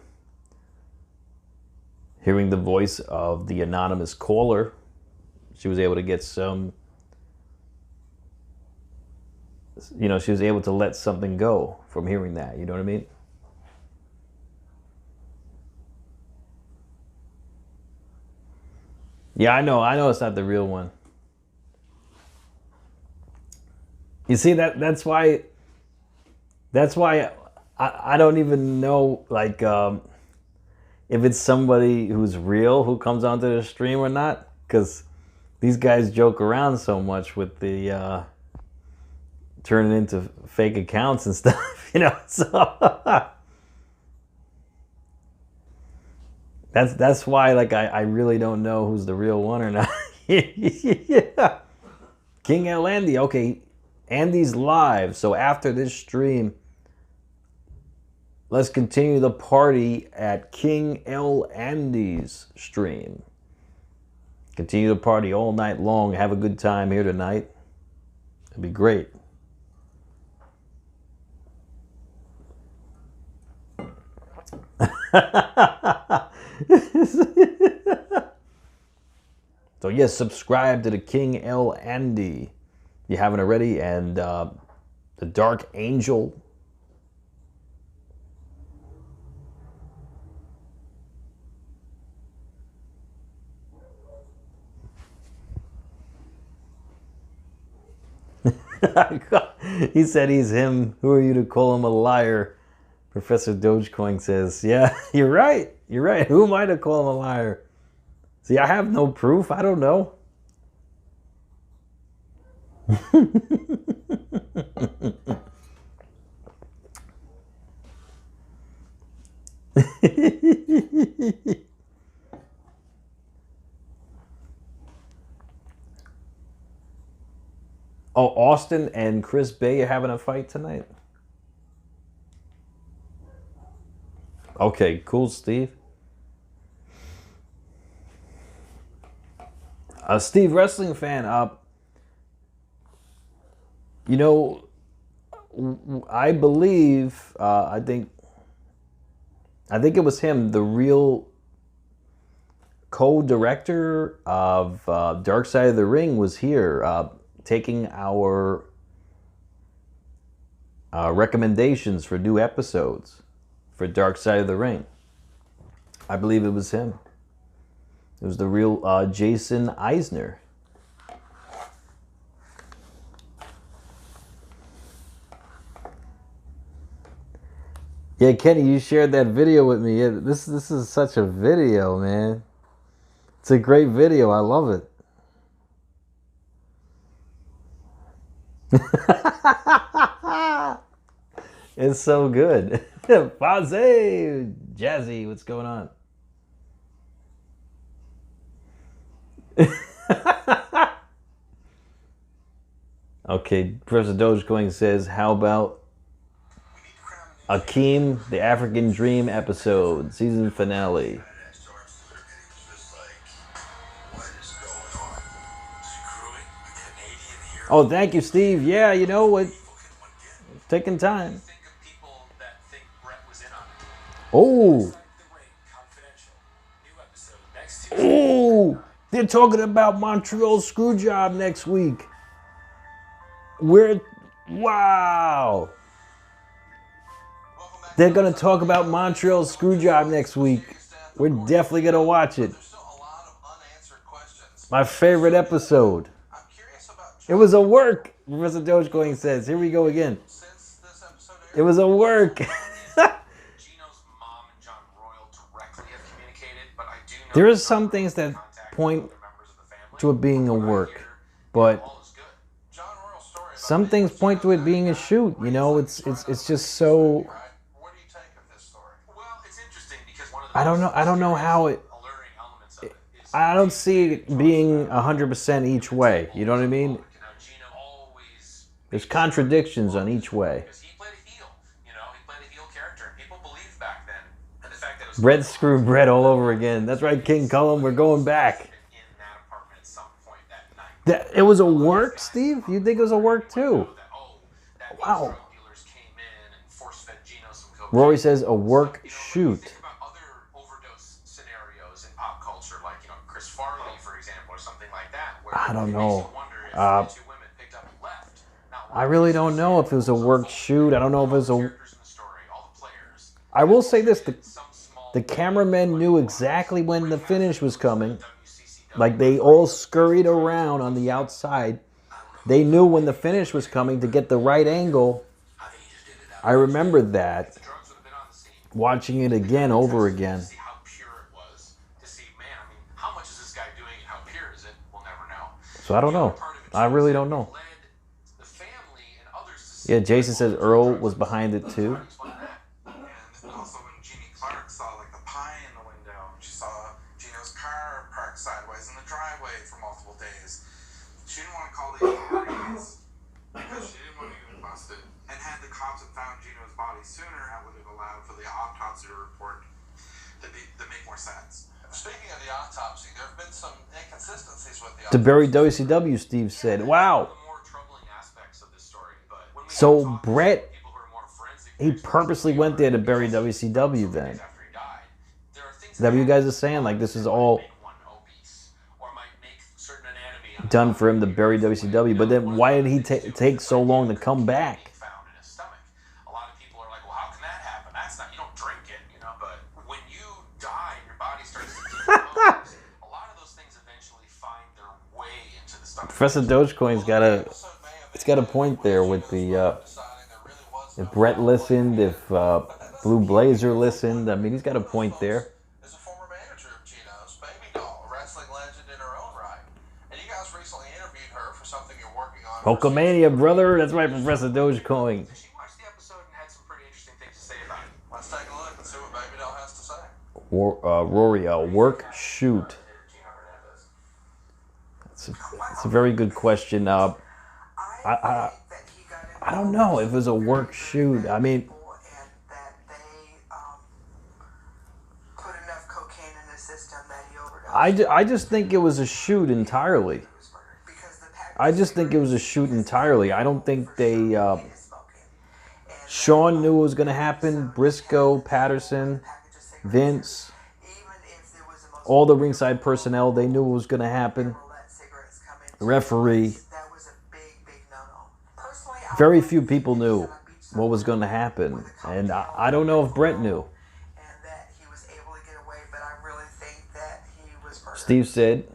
voice of the anonymous caller, she was able to get some. You know, she was able to let something go from hearing that. You know what I mean? Yeah, I know it's not the real one. You see, that's why I don't even know, like, if it's somebody who's real who comes onto the stream or not, because these guys joke around so much with the turning into fake accounts and stuff, you know. So that's why, like, I really don't know who's the real one or not. Yeah. King L. Andy. Okay, Andy's live. So after this stream, let's continue the party at King L. Andy's stream. Continue the party all night long. Have a good time here tonight. It'd be great. So yes, subscribe to the King L. Andy if you haven't already, and the Dark Angel. He said he's him. Who are you to call him a liar? Professor Dogecoin says, yeah, you're right. You're right. Who am I to call him a liar? See, I have no proof. I don't know. Oh, Austin and Chris Bay are having a fight tonight? Okay, cool, Steve. Steve, wrestling fan, you know, I believe, I think it was him, the real co-director of Dark Side of the Ring, was here taking our recommendations for new episodes for Dark Side of the Ring. I believe it was him. It was the real Jason Eisner. Yeah, Kenny, you shared that video with me. Yeah, this is such a video, man. It's a great video. I love it. It's so good. Faze, Jazzy, what's going on? Okay, Professor Dogecoin says, how about Akeem, the African Dream episode, season finale? Oh, thank you, Steve. Yeah, you know what? Taking time. Oh. Oh. They're talking about Montreal Screwjob next week. Wow. They're going to talk about Montreal Screwjob next week. We're definitely going to watch it. My favorite episode. It was a work, Professor Dogecoin says. Here we go again. It was a work. There are some things that point to it being a work, but some things point to it being a shoot. You know, it's just so. I don't know how it. I don't see it being 100% each way. You know what I mean? There's contradictions on each way. Bread screw bread all over again. That's right, King Cullum. We're going back. It was a work, Steve? You think it was a work too? Wow. Rory says a work shoot. I don't know. I really don't know if it was a work shoot. I don't know if it was a. I will say this: the cameramen knew exactly when the finish was coming. Like, they all scurried around on the outside. They knew when the finish was coming to get the right angle. I remember that. Watching it again, over again. So I don't know. I really don't know. Yeah, Jason says Earl was behind it too. And also when Jeannie Clark saw like the pie in the window, she saw Gino's car parked sideways in the driveway for multiple days. She didn't want to call the authorities because she didn't want to get busted. And had the cops have found Gino's body sooner, that would have allowed for the autopsy report to make more sense. Speaking of the autopsy, there have been some inconsistencies with the autopsy. To bury WCW, Steve said. Wow. So Brett, he purposely went there to bury WCW then. Is that what you guys are saying? Like, this is all done for him to bury WCW. But then why did he take so long to come back? Professor Dogecoin's got a point there with the if Brett listened, if Blue Blazer listened. I mean, he's got a point there. Is a former manager of Gino's baby doll, a wrestling legend in her own right. And you guys recently interviewed her for something you're working on. Hulkamania, brother. That's right, Professor Dogecoin. She watched the episode and had some pretty interesting things to say about it. Let's take a look and see what baby doll has to say. Rory, work shoot. It's a very good question. I don't know if it was a work shoot. I mean, I just think it was a shoot entirely. I just think it was a shoot entirely. I don't think they. Sean knew it was going to happen. Briscoe, Patterson, Vince. All the ringside personnel, they knew what was going to happen. The referee. Very few people knew what was going to happen. And I don't know if Brett knew. Steve said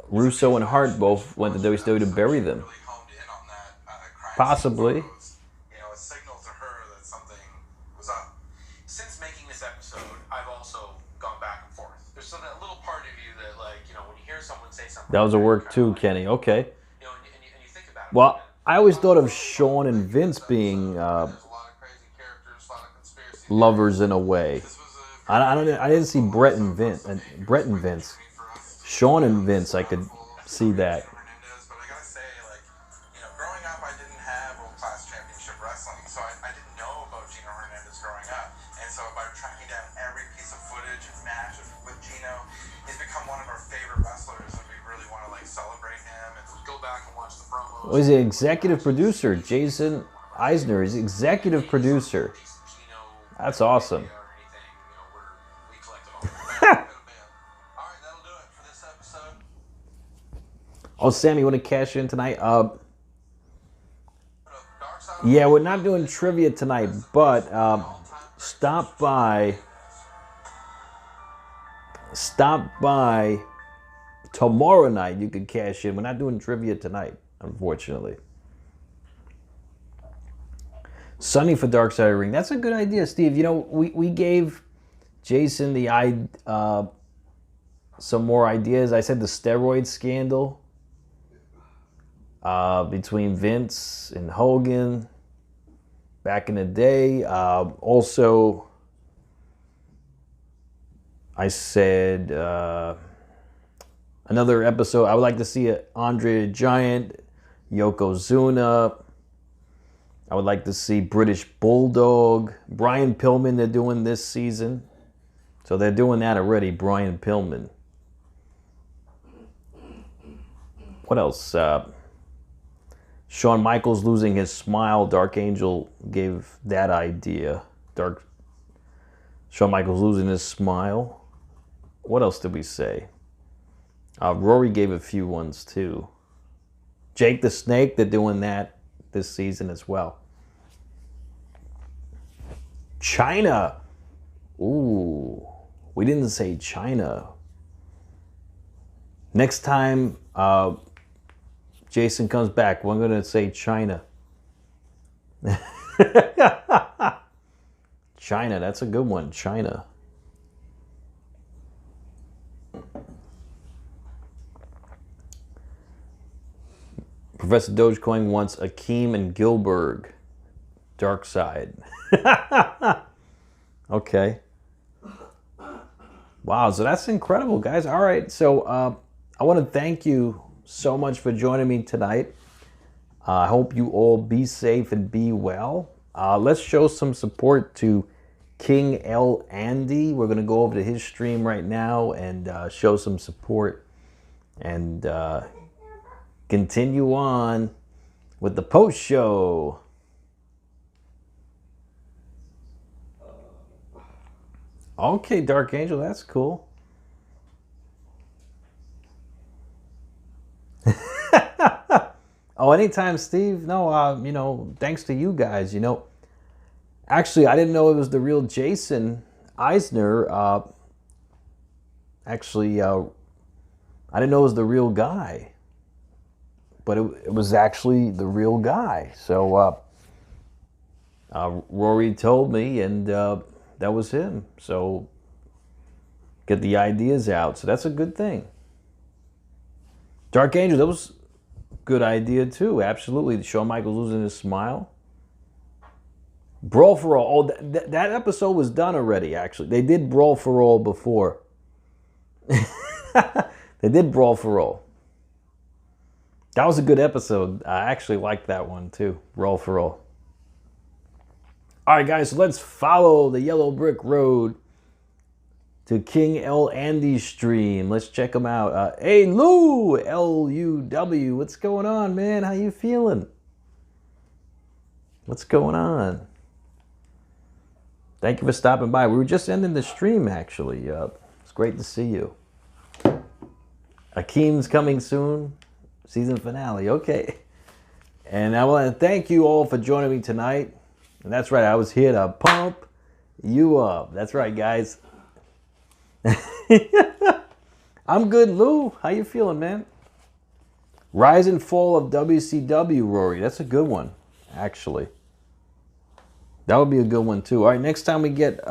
Russo and Hart both went to WCW to bury them. Possibly. You know, a signal to her that something was up. Since making this episode, I've also gone back and forth. There's still that little part of you that, like, you know, when you hear someone say something. That was a work too, Kenny. Okay. You know, and you think about it. Well, I always thought of Shawn and Vince being There's a lot of crazy characters, a lot of conspiracy. lovers in a way. This was I didn't see Brett and Vince. Shawn and Vince, I could see that. Hernandez, but I gotta say, like, you know, growing up, I didn't have world-class championship wrestling, so I didn't know about Gino Hernandez growing up, and so by tracking down every piece of footage and match with Gino, he's become one of our favorite wrestlers, and we really want to, like, celebrate him and go back and watch the promos. Well, he's the executive producer. Jason Eisner is executive producer. That's awesome. Oh, Sam, you want to cash in tonight? Yeah, we're not doing trivia tonight, but stop by tomorrow night. You can cash in. We're not doing trivia tonight, unfortunately. Sunny for Dark Side of the Ring. That's a good idea, Steve. You know, we gave Jason some more ideas. I said the steroid scandal between Vince and Hogan back in the day. Also, I said another episode. I would like to see Andre the Giant, Yokozuna. I would like to see British Bulldog, Brian Pillman. They're doing this season, so they're doing that already. Brian Pillman. What else? Shawn Michaels losing his smile. Dark Angel gave that idea. Shawn Michaels losing his smile. What else did we say? Rory gave a few ones too. Jake the Snake, they're doing that this season as well. China. Ooh, we didn't say China. Next time Jason comes back, we're going to say China. China, that's a good one. China. Professor Dogecoin wants Akeem and Gilbert. Dark Side. Okay. Wow, so that's incredible, guys. All right, so I want to thank you so much for joining me tonight. I hope you all be safe and be well. Let's show some support to King L. Andy. We're going to go over to his stream right now and show some support and continue on with the post show. Okay, Dark Angel, that's cool. Oh, anytime, Steve. No, you know, thanks to you guys. You know, actually, I didn't know it was the real Jason Eisner. Actually, I didn't know it was the real guy, but it was actually the real guy. So Rory told me, and that was him. So get the ideas out. So that's a good thing. Dark Angel, that was a good idea too. Absolutely. Shawn Michaels losing his smile. Brawl for All. Oh, that episode was done already, actually. They did Brawl for All before. They did Brawl for All. That was a good episode. I actually liked that one too. Brawl for All. All right, guys, so let's follow the Yellow Brick Road to King L. Andy's stream. Let's check him out. Hey, Lou, L-U-W. What's going on, man? How you feeling? What's going on? Thank you for stopping by. We were just ending the stream, actually. It's great to see you. Akeem's coming soon. Season finale. Okay. And I want to thank you all for joining me tonight. And that's right, I was here to pump you up. That's right, guys. I'm good, Lou. How you feeling, man? Rise and Fall of WCW, Rory. That's a good one, actually. That would be a good one, too. All right, next time we get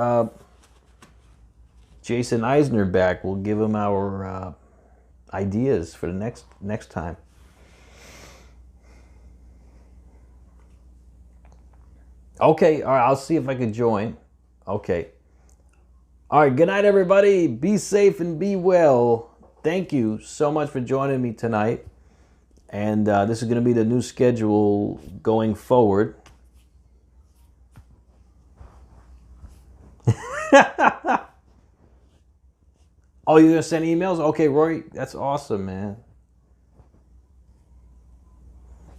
Jason Eisner back, we'll give him our ideas for the next time. Okay, all right, I'll see if I can join. Okay. All right, good night, everybody. Be safe and be well. Thank you so much for joining me tonight. And this is going to be the new schedule going forward. Oh, you're going to send emails? Okay, Rory, that's awesome, man.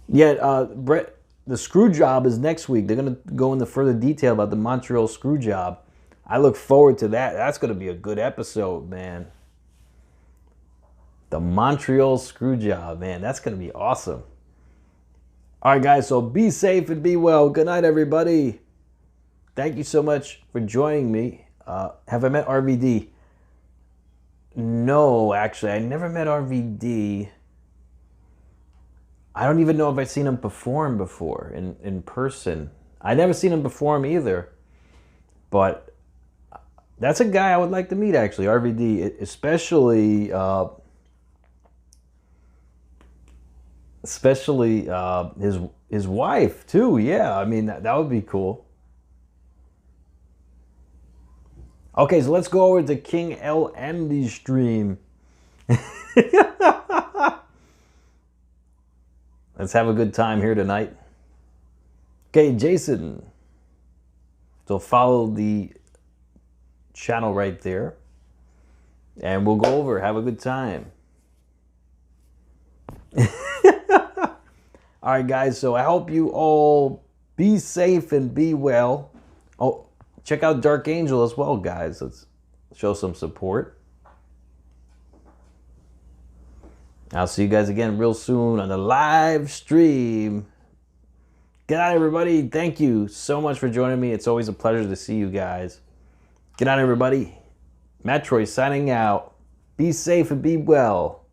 Yeah, Brett, the screw job is next week. They're going to go into further detail about the Montreal screw job. I look forward to that. That's going to be a good episode, man. The Montreal screw job, man. That's going to be awesome. All right, guys, so be safe and be well. Good night, everybody. Thank you so much for joining me. Have I met RVD? No, actually, I never met RVD. I don't even know if I've seen him perform before in person. I never seen him perform either. But that's a guy I would like to meet, actually, RVD, especially his wife too. Yeah, I mean that would be cool. Okay, so let's go over to King LMD stream. Let's have a good time here tonight. Okay, Jason. So follow the channel right there. And we'll go over, have a good time. All right, guys, so I hope you all be safe and be well. Oh, check out Dark Angel as well, guys. Let's show some support. I'll see you guys again real soon on the live stream. Good night, everybody. Thank you so much for joining me. It's always a pleasure to see you guys. Good night, everybody. MATTROISE signing out. Be safe and be well.